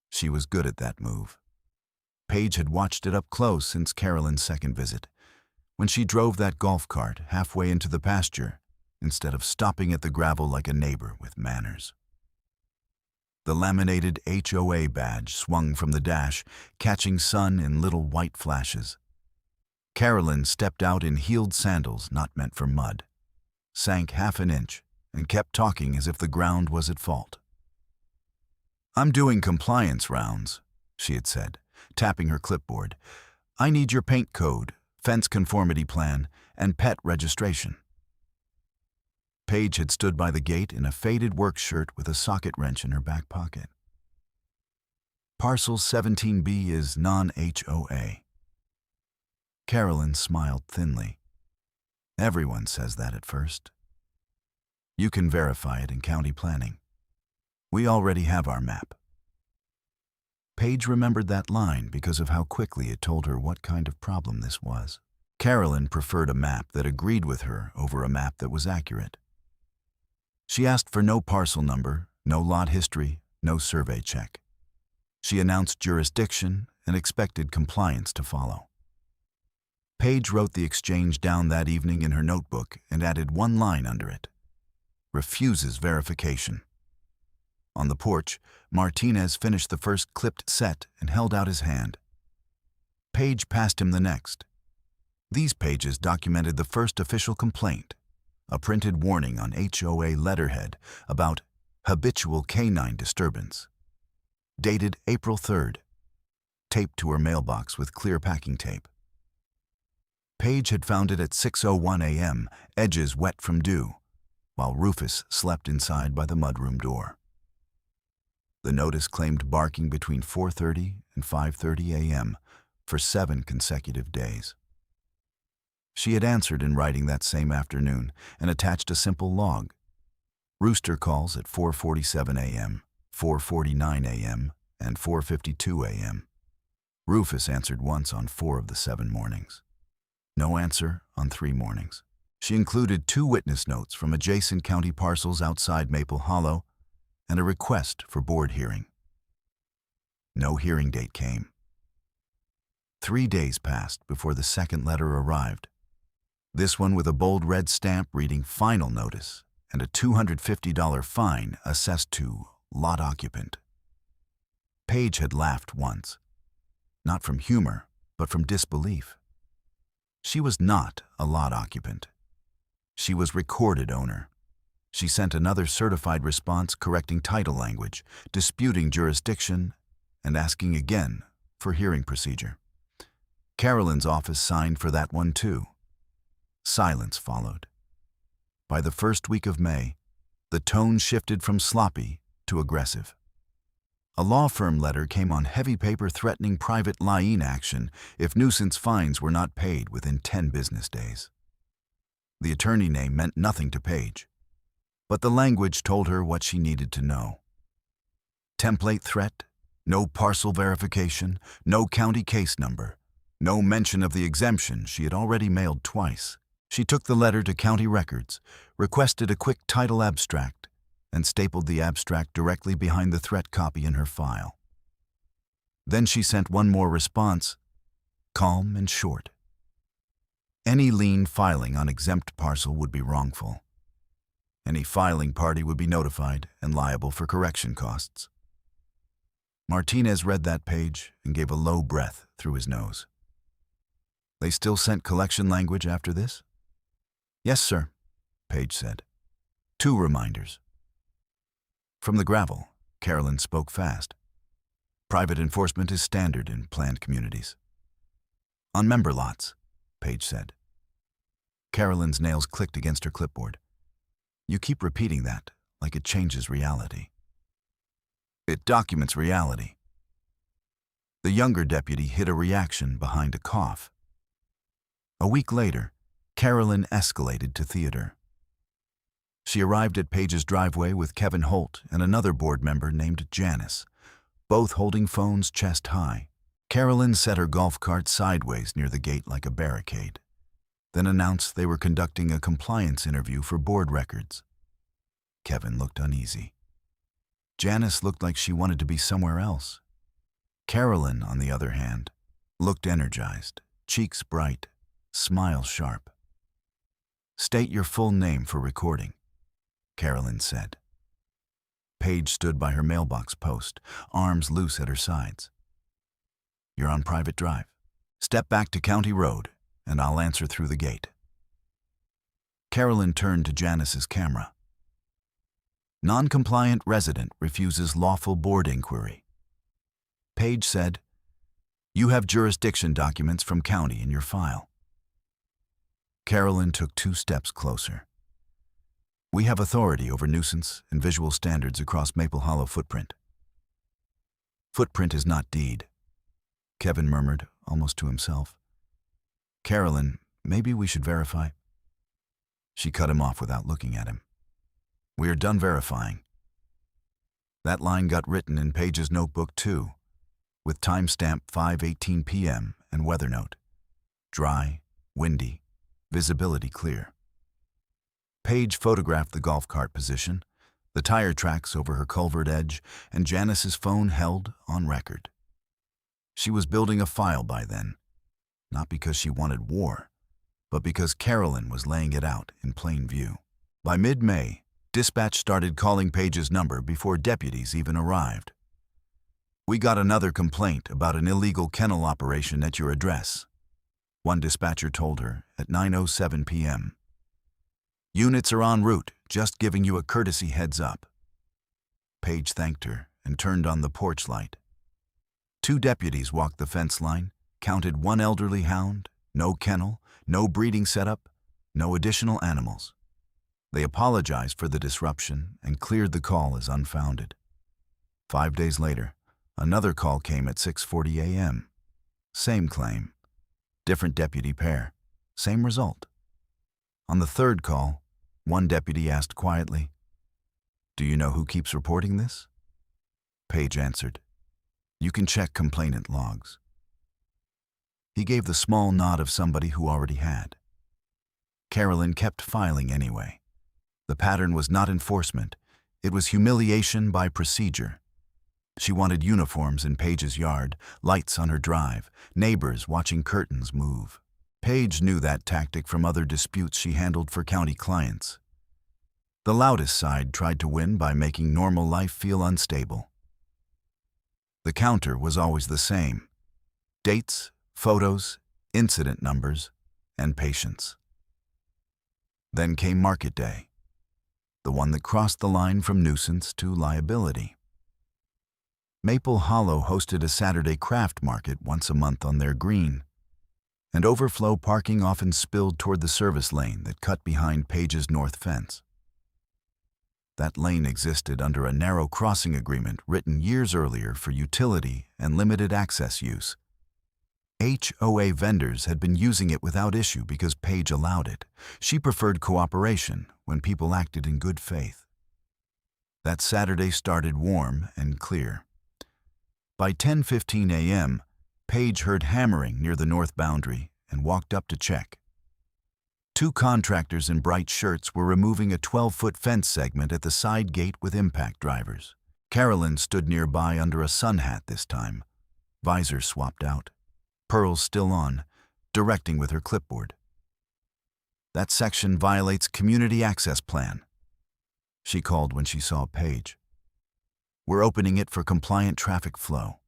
A: She was good at that move. Paige had watched it up close since Carolyn's second visit, when she drove that golf cart halfway into the pasture instead of stopping at the gravel like a neighbor with manners. The laminated HOA badge swung from the dash, catching sun in little white flashes. Carolyn stepped out in heeled sandals not meant for mud, sank half an inch, and kept talking as if the ground was at fault. "I'm doing compliance rounds," she had said, tapping her clipboard. "I need your paint code, fence conformity plan, and pet registration." Paige had stood by the gate in a faded work shirt with a socket wrench in her back pocket. "Parcel 17B is non-HOA." Carolyn smiled thinly. "Everyone says that at first. You can verify it in county planning. We already have our map." Paige remembered that line because of how quickly it told her what kind of problem this was. Carolyn preferred a map that agreed with her over a map that was accurate. She asked for no parcel number, no lot history, no survey check. She announced jurisdiction and expected compliance to follow. Paige wrote the exchange down that evening in her notebook and added one line under it: "Refuses verification." On the porch, Martinez finished the first clipped set and held out his hand. Paige passed him the next. These pages documented the first official complaint, a printed warning on HOA letterhead about habitual canine disturbance. Dated April 3rd, taped to her mailbox with clear packing tape. Paige had found it at 6:01 a.m., edges wet from dew, while Rufus slept inside by the mudroom door. The notice claimed barking between 4:30 and 5:30 a.m. for 7 consecutive days. She had answered in writing that same afternoon and attached a simple log. Rooster calls at 4:47 a.m., 4:49 a.m., and 4:52 a.m. Rufus answered once on 4 of the 7 mornings. No answer on 3 mornings. She included 2 witness notes from adjacent county parcels outside Maple Hollow and a request for board hearing. No hearing date came. 3 days passed before the second letter arrived. This one with a bold red stamp reading "Final Notice" and a $250 fine assessed to lot occupant. Paige had laughed once, not from humor, but from disbelief. She was not a lot occupant. She was recorded owner. She sent another certified response correcting title language, disputing jurisdiction, and asking again for hearing procedure. Carolyn's office signed for that one too. Silence followed. By the first week of May, the tone shifted from sloppy to aggressive. A law firm letter came on heavy paper threatening private lien action if nuisance fines were not paid within 10 business days. The attorney name meant nothing to Paige, but the language told her what she needed to know. Template threat, no parcel verification, no county case number, no mention of the exemption she had already mailed twice. She took the letter to county records, requested a quick title abstract, and stapled the abstract directly behind the threat copy in her file. Then she sent one more response, calm and short. Any lien filing on exempt parcel would be wrongful. Any filing party would be notified and liable for correction costs. Martinez read that page and gave a low breath through his nose. They still sent collection language after this? Yes, sir, Paige said. 2 reminders. From the gravel, Carolyn spoke fast. Private enforcement is standard in planned communities. On member lots, Paige said. Carolyn's nails clicked against her clipboard. You keep repeating that like it changes reality. It documents reality. The younger deputy hid a reaction behind a cough. A week later, Carolyn escalated to theater. She arrived at Paige's driveway with Kevin Holt and another board member named Janice, both holding phones chest high. Carolyn set her golf cart sideways near the gate like a barricade, then announced they were conducting a compliance interview for board records. Kevin looked uneasy. Janice looked like she wanted to be somewhere else. Carolyn, on the other hand, looked energized, cheeks bright, smile sharp. State your full name for recording, Carolyn said. Paige stood by her mailbox post, arms loose at her sides. You're on private drive. Step back to County Road, and I'll answer through the gate. Carolyn turned to Janice's camera. Non-compliant resident refuses lawful board inquiry. Paige said, You have jurisdiction documents from county in your file. Carolyn took 2 steps closer. We have authority over nuisance and visual standards across Maple Hollow footprint. Footprint is not deed, Kevin murmured, almost to himself. Carolyn, maybe we should verify. She cut him off without looking at him. We are done verifying. That line got written in Paige's notebook too, with timestamp 5:18 p.m. and weather note. Dry, windy, visibility clear. Paige photographed the golf cart position, the tire tracks over her culvert edge, and Janice's phone held on record. She was building a file by then, not because she wanted war, but because Carolyn was laying it out in plain view. By mid-May, dispatch started calling Paige's number before deputies even arrived. We got another complaint about an illegal kennel operation at your address, one dispatcher told her at 9:07 p.m. Units are en route, just giving you a courtesy heads up. Paige thanked her and turned on the porch light. 2 deputies walked the fence line, counted 1 elderly hound, no kennel, no breeding setup, no additional animals. They apologized for the disruption and cleared the call as unfounded. 5 days later, another call came at 6:40 a.m. Same claim. Different deputy pair. Same result. On the 3rd call, one deputy asked quietly, Do you know who keeps reporting this? Paige answered, You can check complainant logs. He gave the small nod of somebody who already had. Carolyn kept filing anyway. The pattern was not enforcement. It was humiliation by procedure. She wanted uniforms in Paige's yard, lights on her drive, neighbors watching curtains move. Paige knew that tactic from other disputes she handled for county clients. The loudest side tried to win by making normal life feel unstable. The counter was always the same: dates, photos, incident numbers, and patience. Then came market day, the one that crossed the line from nuisance to liability. Maple Hollow hosted a Saturday craft market once a month on their green, and overflow parking often spilled toward the service lane that cut behind Paige's north fence. That lane existed under a narrow crossing agreement written years earlier for utility and limited access use. HOA vendors had been using it without issue because Paige allowed it. She preferred cooperation when people acted in good faith. That Saturday started warm and clear. By 10:15 a.m., Paige heard hammering near the north boundary and walked up to check. Two contractors in bright shirts were removing a 12-foot fence segment at the side gate with impact drivers. Carolyn stood nearby under a sun hat this time, visor swapped out, pearls still on, directing with her clipboard. "That section violates community access plan," she called when she saw Paige. "We're opening it for compliant traffic flow."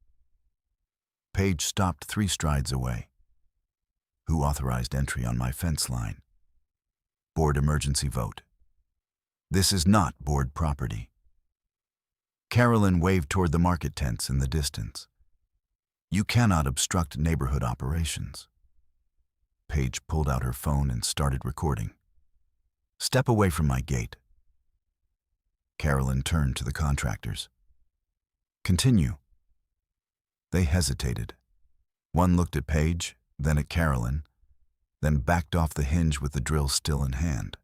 A: Paige stopped 3 strides away. "Who authorized entry on my fence line?" "Board emergency vote." "This is not board property." Carolyn waved toward the market tents in the distance. "You cannot obstruct neighborhood operations." Paige pulled out her phone and started recording. "Step away from my gate." Carolyn turned to the contractors. "Continue." They hesitated. One looked at Paige, then at Carolyn, then backed off the hinge with the drill still in hand.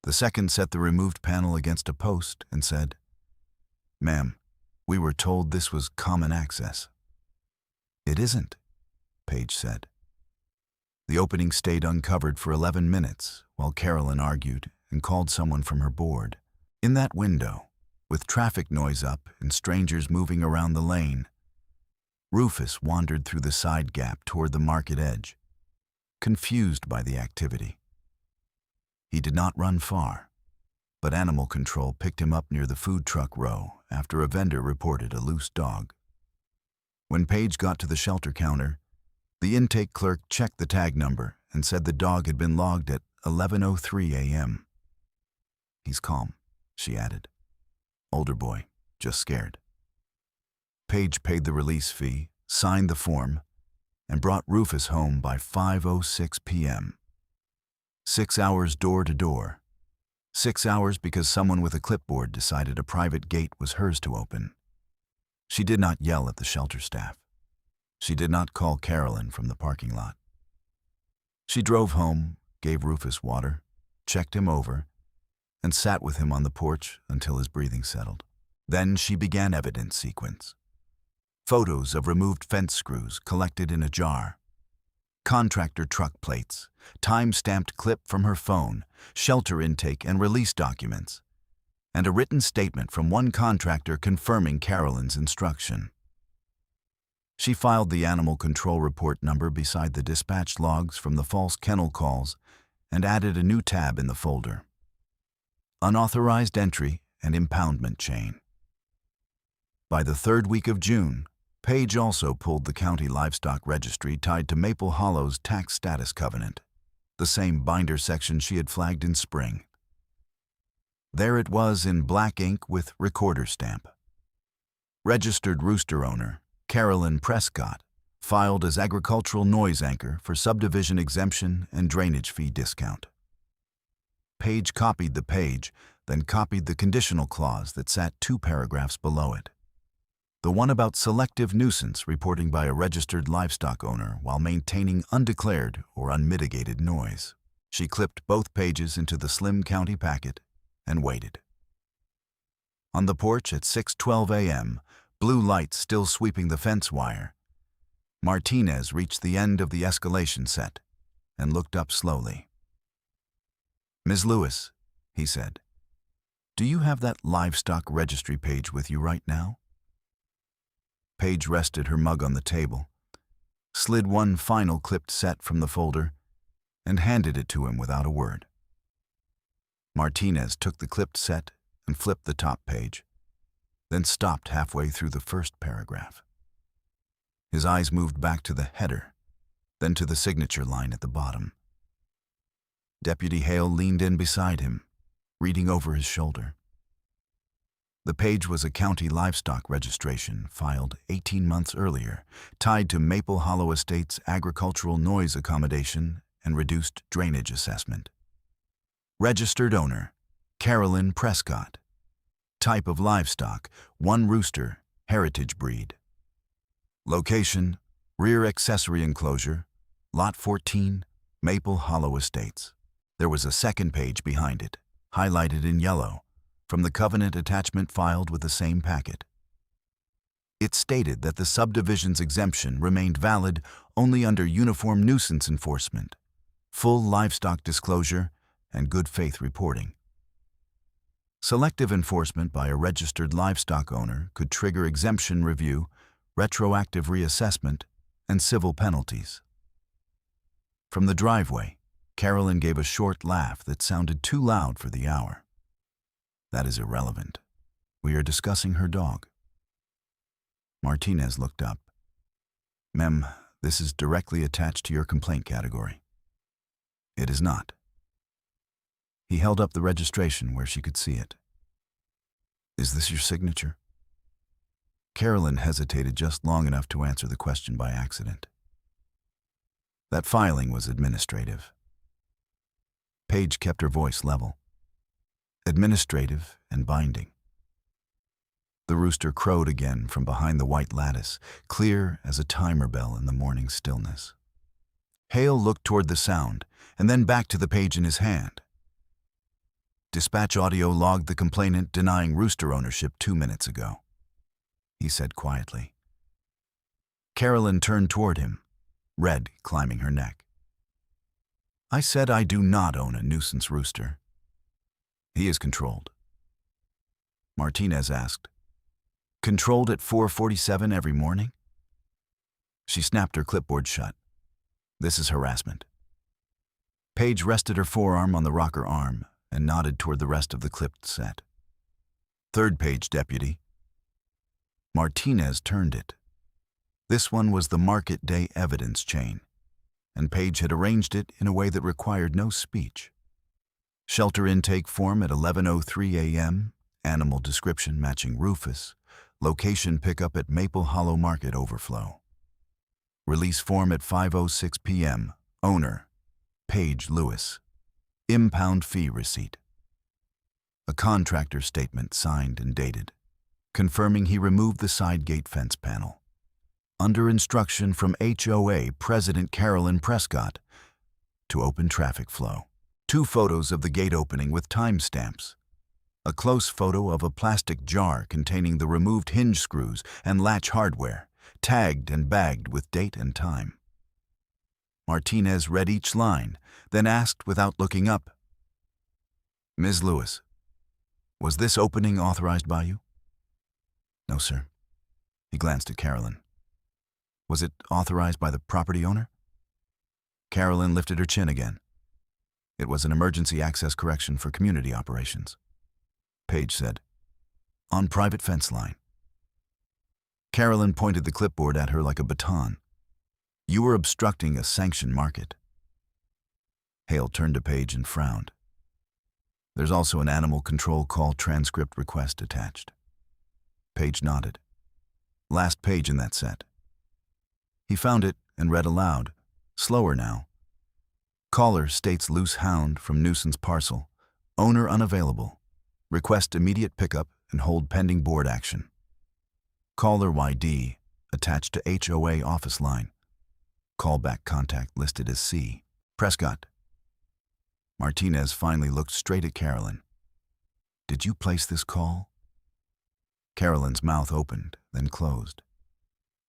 A: The second set the removed panel against a post and said, "Ma'am, we were told this was common access." "It isn't," Paige said. The opening stayed uncovered for 11 minutes while Carolyn argued and called someone from her board. In that window, with traffic noise up and strangers moving around the lane, Rufus wandered through the side gap toward the market edge, confused by the activity. He did not run far, but animal control picked him up near the food truck row after a vendor reported a loose dog. When Paige got to the shelter counter, the intake clerk checked the tag number and said the dog had been logged at 11:03 a.m. "He's calm," she added. "Older boy, just scared." Paige paid the release fee, signed the form, and brought Rufus home by 5:06 p.m. 6 hours door to door. 6 hours because someone with a clipboard decided a private gate was hers to open. She did not yell at the shelter staff. She did not call Carolyn from the parking lot. She drove home, gave Rufus water, checked him over, and sat with him on the porch until his breathing settled. Then she began evidence sequence. Photos of removed fence screws collected in a jar, contractor truck plates, time-stamped clip from her phone, shelter intake and release documents, and a written statement from one contractor confirming Carolyn's instruction. She filed the animal control report number beside the dispatch logs from the false kennel calls and added a new tab in the folder. Unauthorized entry and impoundment chain. By the 3rd week of June, Paige also pulled the county livestock registry tied to Maple Hollow's tax status covenant, the same binder section she had flagged in spring. There it was in black ink with recorder stamp. Registered Rooster owner, Carolyn Prescott, filed as agricultural noise anchor for subdivision exemption and drainage fee discount. Paige copied the page, then copied the conditional clause that sat 2 paragraphs below it. The one about selective nuisance reporting by a registered livestock owner while maintaining undeclared or unmitigated noise. She clipped both pages into the slim county packet and waited. On the porch at 6:12 a.m., blue lights still sweeping the fence wire, Martinez reached the end of the escalation set and looked up slowly. "Ms. Lewis," he said, "do you have that livestock registry page with you right now?" Paige rested her mug on the table, slid one final clipped set from the folder, and handed it to him without a word. Martinez took the clipped set and flipped the top page, then stopped halfway through the first paragraph. His eyes moved back to the header, then to the signature line at the bottom. Deputy Hale leaned in beside him, reading over his shoulder. The page was a county livestock registration filed 18 months earlier, tied to Maple Hollow Estate's agricultural noise accommodation and reduced drainage assessment. Registered owner, Carolyn Prescott. Type of livestock, 1 Rooster, heritage breed. Location, rear accessory enclosure, Lot 14, Maple Hollow Estates. There was a second page behind it, highlighted in yellow, from the covenant attachment filed with the same packet. It stated that the subdivision's exemption remained valid only under uniform nuisance enforcement, full livestock disclosure, and good faith reporting. Selective enforcement by a registered livestock owner could trigger exemption review, retroactive reassessment, and civil penalties. From the driveway, Carolyn gave a short laugh that sounded too loud for the hour. That is irrelevant. We are discussing her dog. Martinez looked up. Ma'am, this is directly attached to your complaint category. It is not. He held up the registration where she could see it. Is this your signature? Carolyn hesitated just long enough to answer the question by accident. That filing was administrative. Paige kept her voice level. Administrative and binding. The rooster crowed again from behind the white lattice, clear as a timer bell in the morning stillness. Hale looked toward the sound and then back to the page in his hand. Dispatch audio logged the complainant denying rooster ownership 2 minutes ago, he said quietly. Carolyn turned toward him, red climbing her neck. I said I do not own a nuisance rooster. He is controlled. Martinez asked, Controlled at 4:47 every morning? She snapped her clipboard shut. This is harassment. Paige rested her forearm on the rocker arm and nodded toward the rest of the clipped set. Third page, deputy. Martinez turned it. This one was the market day evidence chain, and Paige had arranged it in a way that required no speech. Shelter intake form at 11:03 a.m., animal description matching Rufus, location pickup at Maple Hollow Market overflow. Release form at 5:06 p.m., owner, Paige Lewis. Impound fee receipt. A contractor statement signed and dated, confirming he removed the side gate fence panel. Under instruction from HOA President Carolyn Prescott to open traffic flow. 2 photos of the gate opening with timestamps. A close photo of a plastic jar containing the removed hinge screws and latch hardware, tagged and bagged with date and time. Martinez read each line, then asked without looking up, Ms. Lewis, was this opening authorized by you? No, sir. He glanced at Carolyn. Was it authorized by the property owner? Carolyn lifted her chin again. It was an emergency access correction for community operations. Paige said, on private fence line. Carolyn pointed the clipboard at her like a baton. You were obstructing a sanctioned market. Hale turned to Paige and frowned. There's also an animal control call transcript request attached. Paige nodded. Last page in that set. He found it and read aloud, slower now. Caller states loose hound from nuisance parcel. Owner unavailable. Request immediate pickup and hold pending board action. Caller YD attached to HOA office line. Callback contact listed as C. Prescott. Martinez finally looked straight at Carolyn. Did you place this call? Carolyn's mouth opened, then closed.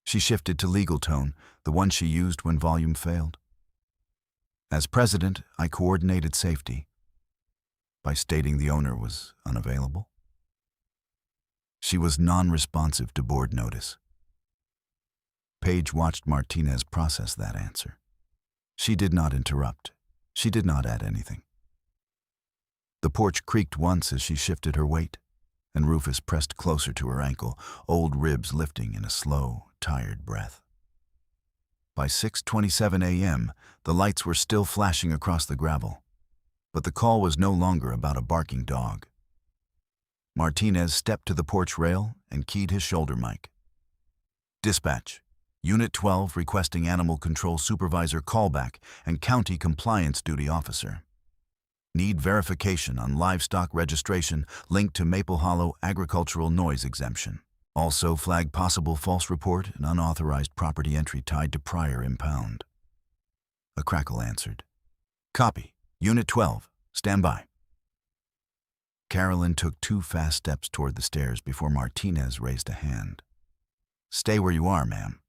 A: She shifted to legal tone, the one she used when volume failed. As president, I coordinated safety by stating the owner was unavailable. She was non-responsive to board notice. Paige watched Martinez process that answer. She did not interrupt. She did not add anything. The porch creaked once as she shifted her weight, and Rufus pressed closer to her ankle, old ribs lifting in a slow, tired breath. By 6:27 a.m., the lights were still flashing across the gravel, but the call was no longer about a barking dog. Martinez stepped to the porch rail and keyed his shoulder mic. Dispatch. Unit 12 requesting Animal Control Supervisor callback and County Compliance Duty Officer. Need verification on livestock registration linked to Maple Hollow agricultural noise exemption. Also flag possible false report and unauthorized property entry tied to prior impound. A crackle answered. Copy. Unit 12. Stand by. Carolyn took 2 fast steps toward the stairs before Martinez raised a hand. Stay where you are, ma'am.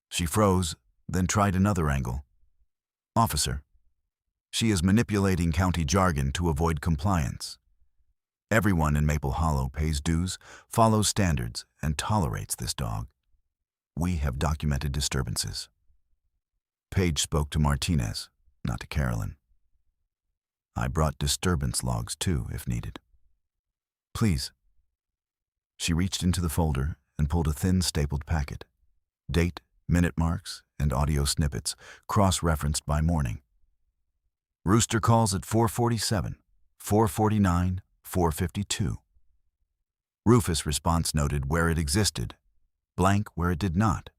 A: She froze, then tried another angle. Officer, she is manipulating county jargon to avoid compliance. Everyone in Maple Hollow pays dues, follows standards, and tolerates this dog. We have documented disturbances. Page spoke to Martinez, not to Carolyn. I brought disturbance logs too, if needed. Please. She reached into the folder and pulled a thin stapled packet. Date, minute marks, and audio snippets, cross-referenced by morning. Rooster calls at 4:47, 4:49, 4:52. Rufus response noted where it existed, blank where it did not.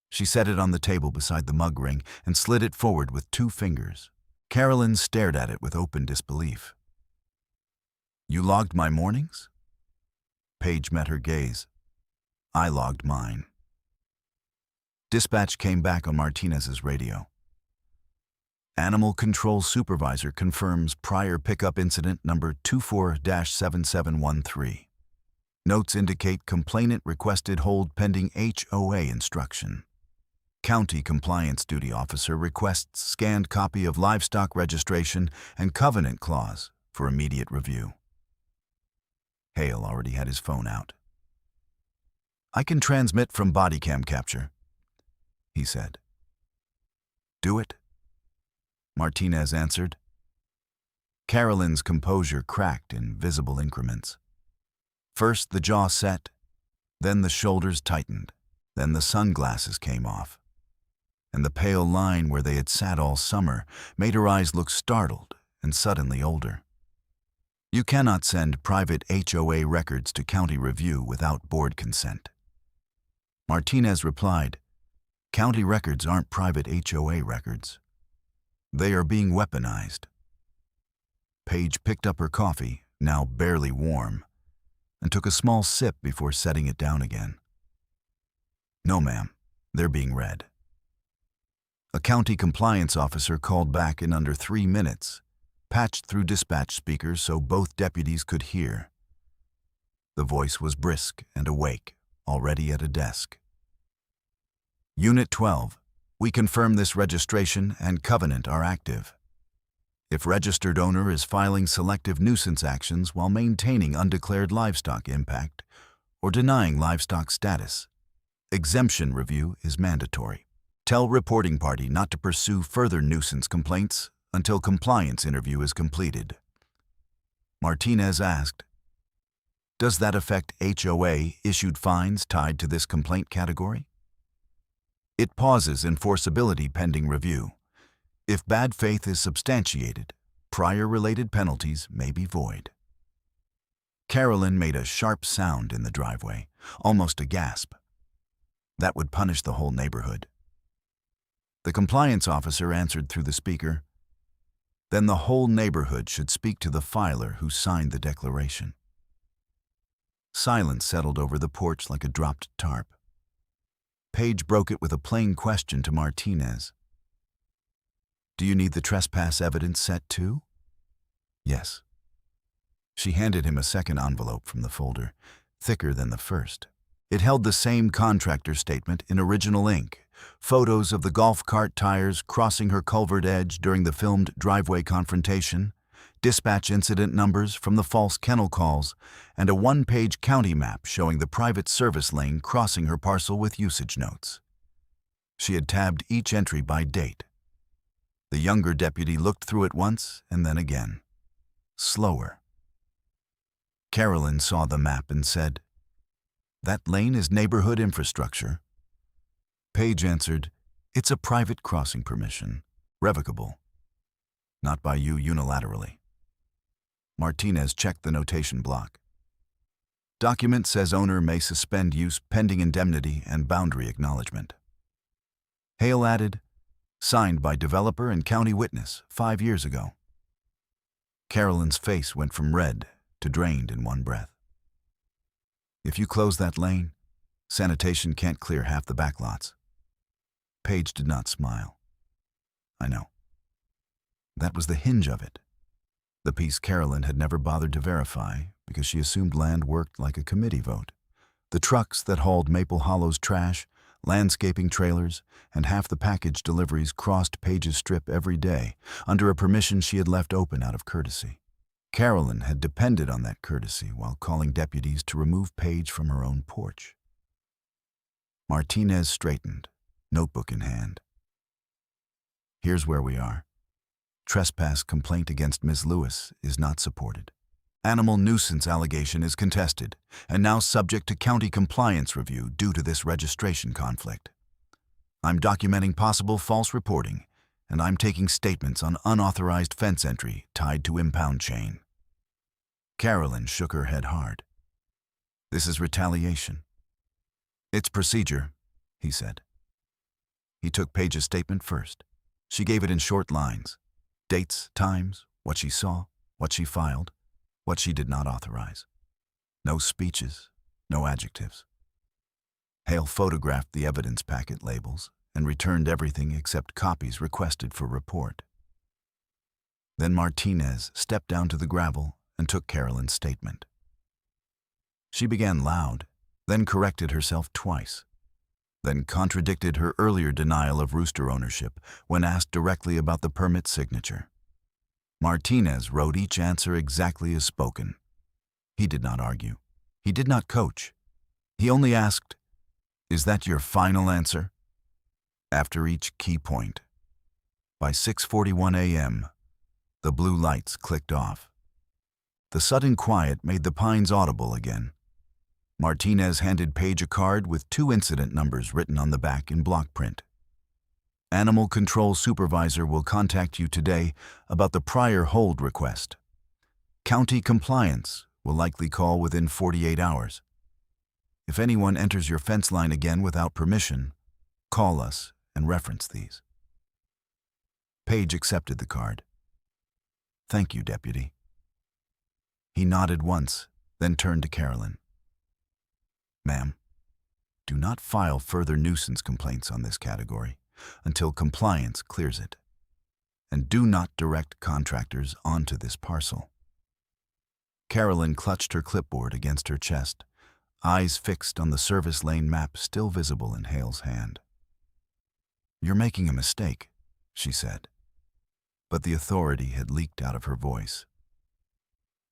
A: She set it on the table beside the mug ring and slid it forward with 2 fingers. Carolyn stared at it with open disbelief. You logged my mornings? Page met her gaze. I logged mine. Dispatch came back on Martinez's radio. Animal Control Supervisor confirms prior pickup incident number 24-7713. Notes indicate complainant requested hold pending HOA instruction. County Compliance Duty Officer requests scanned copy of livestock registration and covenant clause for immediate review. Hale already had his phone out. I can transmit from body cam capture, he said. Do it, Martinez answered. Carolyn's composure cracked in visible increments. First the jaw set, then the shoulders tightened, then the sunglasses came off, and the pale line where they had sat all summer made her eyes look startled and suddenly older. You cannot send private HOA records to county review without board consent. Martinez replied, County records aren't private HOA records. They are being weaponized. Page picked up her coffee, now barely warm, and took a small sip before setting it down again. No, ma'am, they're being read. A county compliance officer called back in under 3 minutes, patched through dispatch speakers so both deputies could hear. The voice was brisk and awake, already at a desk. Unit 12. We confirm this registration and covenant are active. If registered owner is filing selective nuisance actions while maintaining undeclared livestock impact or denying livestock status, exemption review is mandatory. Tell reporting party not to pursue further nuisance complaints until compliance interview is completed. Martinez asked, Does that affect HOA issued fines tied to this complaint category? It pauses enforceability pending review. If bad faith is substantiated, prior related penalties may be void. Carolyn made a sharp sound in the driveway, almost a gasp. That would punish the whole neighborhood. The compliance officer answered through the speaker, Then the whole neighborhood should speak to the filer who signed the declaration. Silence settled over the porch like a dropped tarp. Page broke it with a plain question to Martinez. Do you need the trespass evidence set too? Yes. She handed him a second envelope from the folder, thicker than the first. It held the same contractor statement in original ink, photos of the golf cart tires crossing her culvert edge during the filmed driveway confrontation, dispatch incident numbers from the false kennel calls, and a 1-page county map showing the private service lane crossing her parcel with usage notes. She had tabbed each entry by date. The younger deputy looked through it once and then again. Slower. Carolyn saw the map and said, That lane is neighborhood infrastructure. Page answered, It's a private crossing permission, revocable. Not by you unilaterally. Martinez checked the notation block. Document says owner may suspend use pending indemnity and boundary acknowledgement. Hale added, signed by developer and county witness 5 years ago. Carolyn's face went from red to drained in one breath. If you close that lane, sanitation can't clear half the backlots. Paige did not smile. I know. That was the hinge of it. The piece Carolyn had never bothered to verify because she assumed land worked like a committee vote. The trucks that hauled Maple Hollow's trash, landscaping trailers, and half the package deliveries crossed Paige's strip every day under a permission she had left open out of courtesy. Carolyn had depended on that courtesy while calling deputies to remove Paige from her own porch. Martinez straightened, notebook in hand. Here's where we are. Trespass complaint against Ms. Lewis is not supported. Animal nuisance allegation is contested and now subject to county compliance review due to this registration conflict. I'm documenting possible false reporting, and I'm taking statements on unauthorized fence entry tied to impound chain. Carolyn shook her head hard. This is retaliation. It's procedure, he said. He took Paige's statement first. She gave it in short lines. Dates, times, what she saw, what she filed, what she did not authorize. No speeches, no adjectives. Hale photographed the evidence packet labels and returned everything except copies requested for report. Then Martinez stepped down to the gravel and took Carolyn's statement. She began loud, then corrected herself twice, then contradicted her earlier denial of Rooster ownership when asked directly about the permit signature. Martinez wrote each answer exactly as spoken. He did not argue. He did not coach. He only asked, "Is that your final answer?" After each key point. By 6:41 a.m., the blue lights clicked off. The sudden quiet made the pines audible again. Martinez handed Paige a card with 2 incident numbers written on the back in block print. Animal Control Supervisor will contact you today about the prior hold request. County Compliance will likely call within 48 hours. If anyone enters your fence line again without permission, call us and reference these. Paige accepted the card. Thank you, Deputy. He nodded once, then turned to Carolyn. Ma'am, do not file further nuisance complaints on this category until compliance clears it. And do not direct contractors onto this parcel. Carolyn clutched her clipboard against her chest, eyes fixed on the service lane map still visible in Hale's hand. You're making a mistake, she said. But the authority had leaked out of her voice.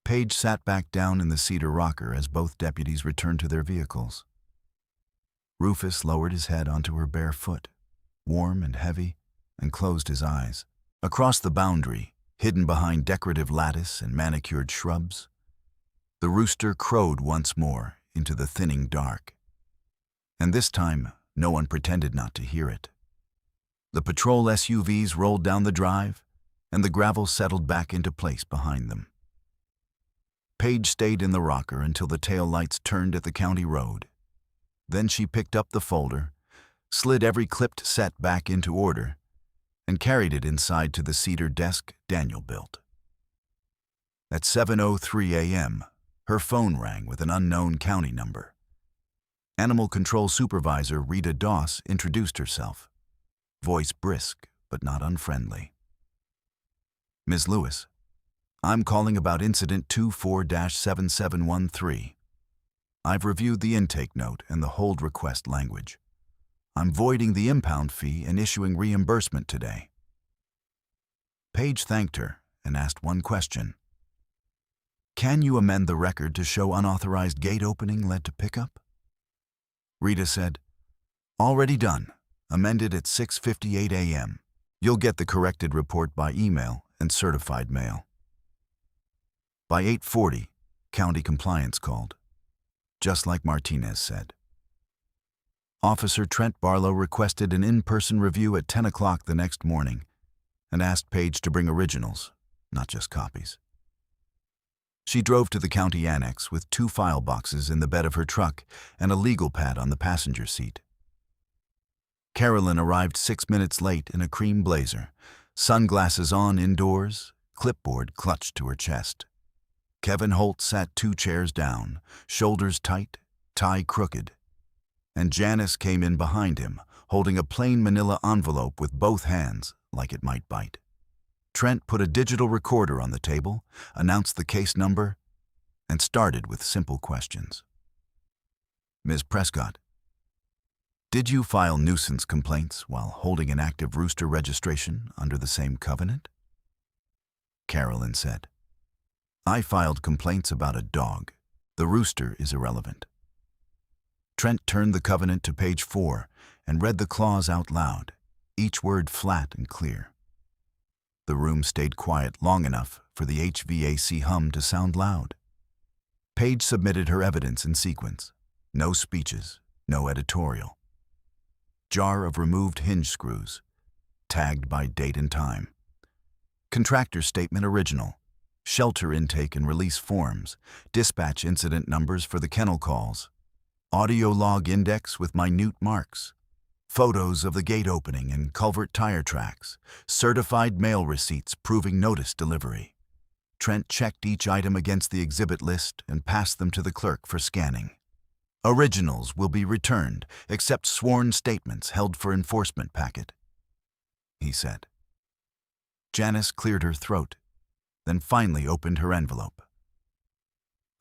A: Paige sat back down in the cedar rocker as both deputies returned to their vehicles. Rufus lowered his head onto her bare foot, warm and heavy, and closed his eyes. Across the boundary, hidden behind decorative lattice and manicured shrubs, the rooster crowed once more into the thinning dark. And this time, no one pretended not to hear it. The patrol SUVs rolled down the drive, and the gravel settled back into place behind them. Paige stayed in the rocker until the tail lights turned at the county road. Then she picked up the folder, slid every clipped set back into order, and carried it inside to the cedar desk Daniel built. At 7:03 a.m., her phone rang with an unknown county number. Animal Control Supervisor Rita Doss introduced herself, voice brisk but not unfriendly. Ms. Lewis, I'm calling about Incident 24-7713. I've reviewed the intake note and the hold request language. I'm voiding the impound fee and issuing reimbursement today. Paige thanked her and asked one question. Can you amend the record to show unauthorized gate opening led to pickup? Rita said, already done, amended at 6:58 a.m. You'll get the corrected report by email and certified mail. By 8:40, County Compliance called, just like Martinez said. Officer Trent Barlow requested an in-person review at 10 o'clock the next morning and asked Paige to bring originals, not just copies. She drove to the county annex with 2 file boxes in the bed of her truck and a legal pad on the passenger seat. Carolyn arrived 6 minutes late in a cream blazer, sunglasses on indoors, clipboard clutched to her chest. Kevin Holt sat 2 chairs down, shoulders tight, tie crooked, and Janice came in behind him, holding a plain manila envelope with both hands, like it might bite. Trent put a digital recorder on the table, announced the case number, and started with simple questions. Ms. Prescott, did you file nuisance complaints while holding an active Rooster registration under the same covenant? Carolyn said, I filed complaints about a dog. The Rooster is irrelevant. Trent turned the covenant to page 4 and read the clause out loud, each word flat and clear. The room stayed quiet long enough for the HVAC hum to sound loud. Paige submitted her evidence in sequence. No speeches, no editorial. Jar of removed hinge screws, tagged by date and time. Contractor statement original. Shelter intake and release forms. Dispatch incident numbers for the kennel calls. Audio log index with minute marks. Photos of the gate opening and culvert tire tracks. Certified mail receipts proving notice delivery. Trent checked each item against the exhibit list and passed them to the clerk for scanning. Originals will be returned, except sworn statements held for enforcement packet, he said. Janice cleared her throat, then finally opened her envelope.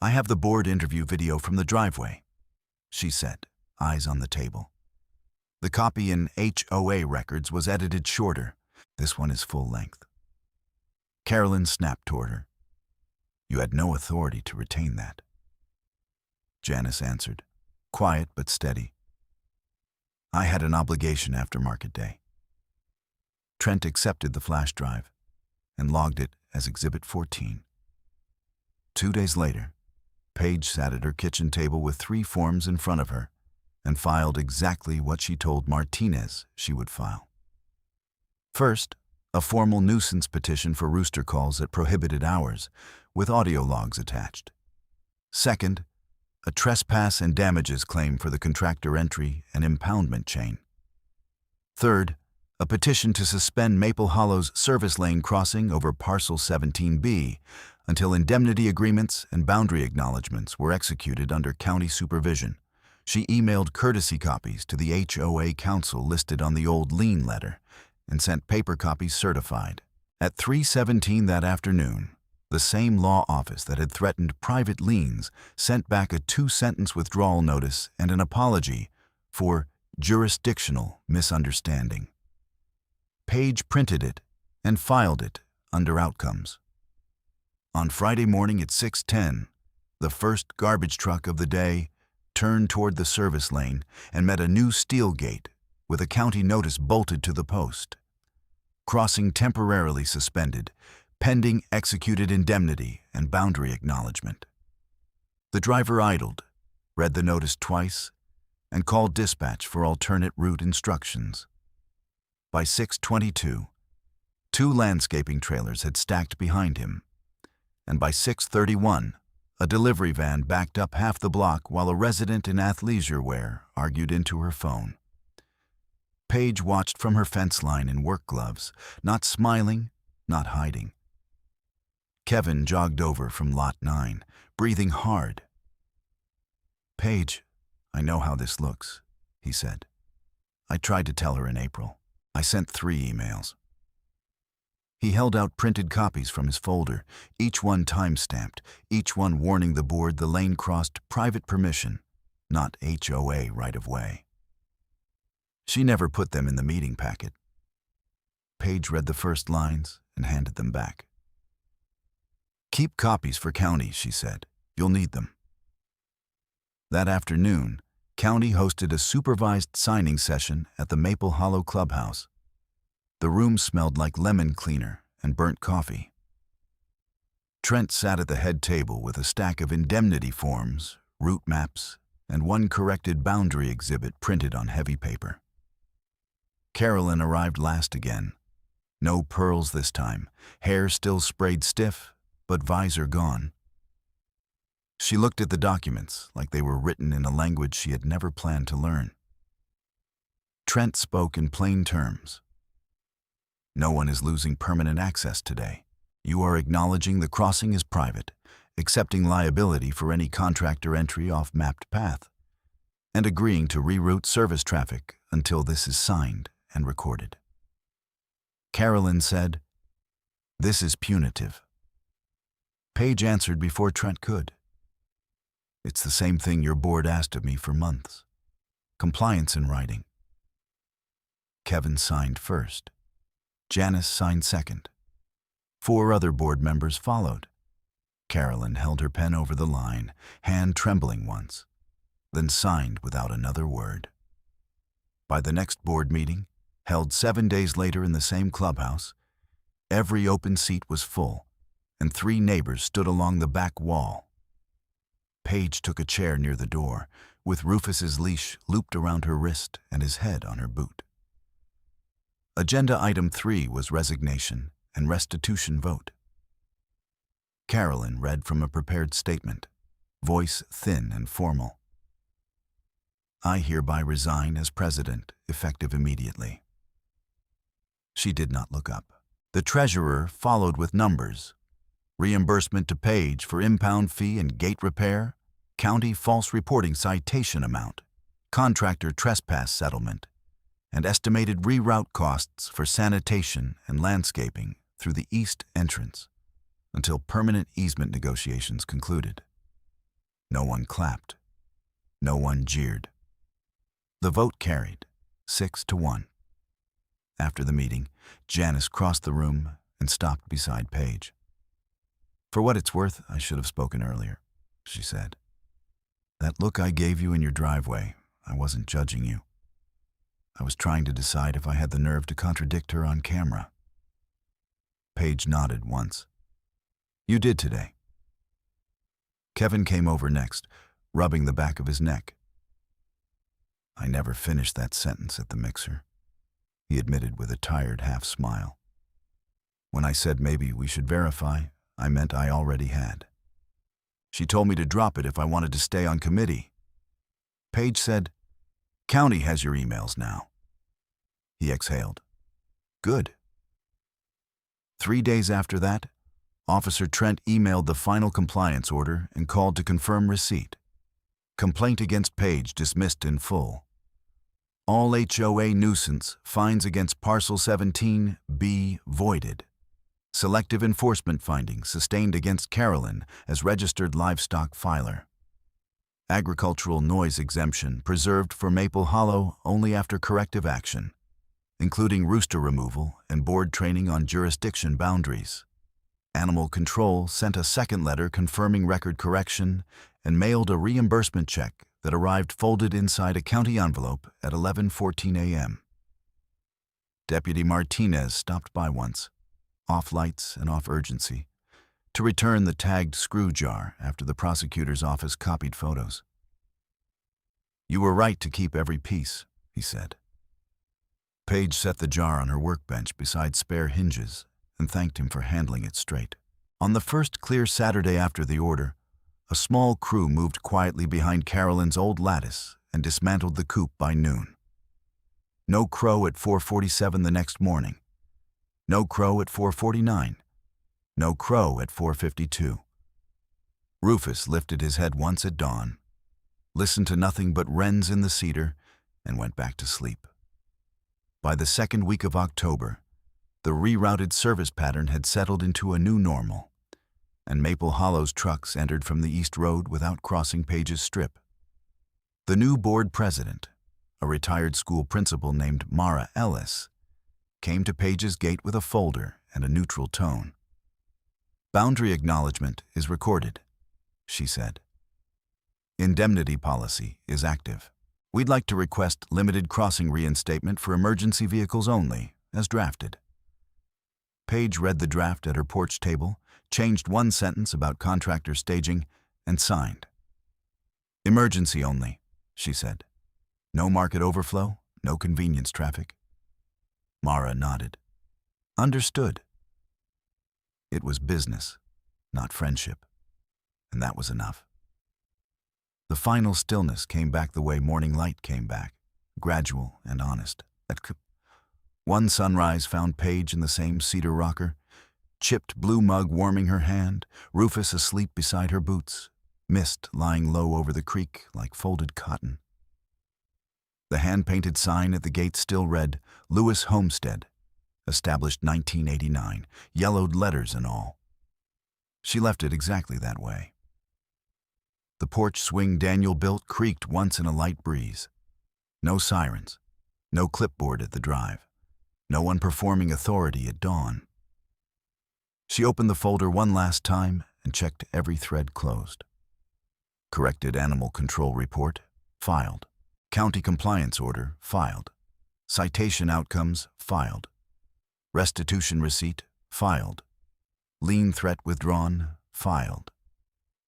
A: I have the board interview video from the driveway, she said, eyes on the table. The copy in HOA records was edited shorter. This one is full length. Carolyn snapped toward her. You had no authority to retain that. Janice answered, quiet but steady. I had an obligation after market day. Trent accepted the flash drive and logged it as Exhibit 14. 2 days later, Paige sat at her kitchen table with 3 forms in front of her and filed exactly what she told Martinez she would file. First, a formal nuisance petition for rooster calls at prohibited hours, with audio logs attached. Second, a trespass and damages claim for the contractor entry and impoundment chain. Third, a petition to suspend Maple Hollow's service lane crossing over Parcel 17B until indemnity agreements and boundary acknowledgments were executed under county supervision. She emailed courtesy copies to the HOA council listed on the old lien letter and sent paper copies certified. At 3:17 that afternoon, the same law office that had threatened private liens sent back a 2-sentence withdrawal notice and an apology for jurisdictional misunderstanding. Paige printed it and filed it under outcomes. On Friday morning at 6:10, the first garbage truck of the day turned toward the service lane and met a new steel gate with a county notice bolted to the post. Crossing temporarily suspended, pending executed indemnity and boundary acknowledgement. The driver idled, read the notice twice, and called dispatch for alternate route instructions. By 6:22, 2 landscaping trailers had stacked behind him, and by 6:31, a delivery van backed up half the block while a resident in athleisure wear argued into her phone. Paige watched from her fence line in work gloves, not smiling, not hiding. Kevin jogged over from Lot 9, breathing hard. Paige, I know how this looks, he said. I tried to tell her in April. I sent 3 emails. He held out printed copies from his folder, each one time-stamped, each one warning the board the lane crossed private permission, not HOA right-of-way. She never put them in the meeting packet. Paige read the first lines and handed them back. Keep copies for county, she said. You'll need them. That afternoon, county hosted a supervised signing session at the Maple Hollow Clubhouse. The room smelled like lemon cleaner and burnt coffee. Trent sat at the head table with a stack of indemnity forms, route maps, and 1 corrected boundary exhibit printed on heavy paper. Carolyn arrived last again. No pearls this time, hair still sprayed stiff, but visor gone. She looked at the documents like they were written in a language she had never planned to learn. Trent spoke in plain terms. No one is losing permanent access today. You are acknowledging the crossing is private, accepting liability for any contractor entry off mapped path, and agreeing to reroute service traffic until this is signed and recorded. Carolyn said, "This is punitive." Paige answered before Trent could. "It's the same thing your board asked of me for months. Compliance in writing." Kevin signed first. Janice signed second. 4 other board members followed. Carolyn held her pen over the line, hand trembling once, then signed without another word. By the next board meeting, held 7 days later in the same clubhouse, every open seat was full, and 3 neighbors stood along the back wall. Paige took a chair near the door, with Rufus's leash looped around her wrist and his head on her boot. Agenda item 3 was resignation and restitution vote. Carolyn read from a prepared statement, voice thin and formal. "I hereby resign as president, effective immediately." She did not look up. The treasurer followed with numbers. Reimbursement to Paige for impound fee and gate repair, county false reporting citation amount, contractor trespass settlement, and estimated reroute costs for sanitation and landscaping through the east entrance until permanent easement negotiations concluded. No one clapped. No one jeered. The vote carried, 6-1. After the meeting, Janice crossed the room and stopped beside Paige. "For what it's worth, I should have spoken earlier," she said. "That look I gave you in your driveway, I wasn't judging you. I was trying to decide if I had the nerve to contradict her on camera." Paige nodded once. "You did today." Kevin came over next, rubbing the back of his neck. "I never finished that sentence at the mixer," he admitted with a tired half-smile. "When I said maybe we should verify, I meant I already had. She told me to drop it if I wanted to stay on committee. Paige said, 'County has your emails now.'" He exhaled. "Good." 3 days after that, Officer Trent emailed the final compliance order and called to confirm receipt. Complaint against Paige dismissed in full. All HOA nuisance fines against Parcel 17B voided. Selective enforcement findings sustained against Carolyn as registered livestock filer. Agricultural noise exemption preserved for Maple Hollow only after corrective action, including rooster removal and board training on jurisdiction boundaries. Animal Control sent a second letter confirming record correction and mailed a reimbursement check that arrived folded inside a county envelope at 11:14 a.m. Deputy Martinez stopped by once, off lights and off urgency, to return the tagged screw jar after the prosecutor's office copied photos. "You were right to keep every piece," he said. Paige set the jar on her workbench beside spare hinges and thanked him for handling it straight. On the first clear Saturday after the order, a small crew moved quietly behind Carolyn's old lattice and dismantled the coop by noon. No crow at 4:47 the next morning. No crow at 4:49. No crow at 4:52. Rufus lifted his head once at dawn, listened to nothing but wrens in the cedar, and went back to sleep. By the second week of October, the rerouted service pattern had settled into a new normal, and Maple Hollow's trucks entered from the East Road without crossing Paige's strip. The new board president, a retired school principal named Mara Ellis, came to Paige's gate with a folder and a neutral tone. "Boundary acknowledgement is recorded," she said. "Indemnity policy is active. We'd like to request limited crossing reinstatement for emergency vehicles only, as drafted." Paige read the draft at her porch table, changed one sentence about contractor staging, and signed. "Emergency only," she said. "No market overflow, no convenience traffic." Mara nodded. "Understood." It was business, not friendship, and that was enough. The final stillness came back the way morning light came back, gradual and honest. One sunrise found Paige in the same cedar rocker, chipped blue mug warming her hand, Rufus asleep beside her boots, mist lying low over the creek like folded cotton. The hand-painted sign at the gate still read, Lewis Homestead, established 1989, yellowed letters and all. She left it exactly that way. The porch swing Daniel built creaked once in a light breeze. No sirens, no clipboard at the drive, no one performing authority at dawn. She opened the folder one last time and checked every thread closed. Corrected animal control report, filed. County compliance order, filed. Citation outcomes, filed. Restitution receipt, filed. Lien threat withdrawn, filed.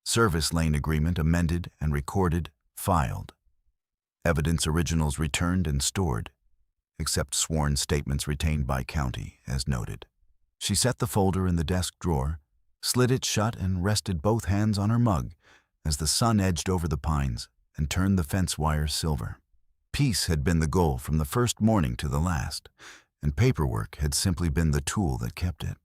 A: Service lane agreement amended and recorded, filed. Evidence originals returned and stored, except sworn statements retained by county, as noted. She set the folder in the desk drawer, slid it shut and rested both hands on her mug as the sun edged over the pines and turned the fence wire silver. Peace had been the goal from the first morning to the last, and paperwork had simply been the tool that kept it.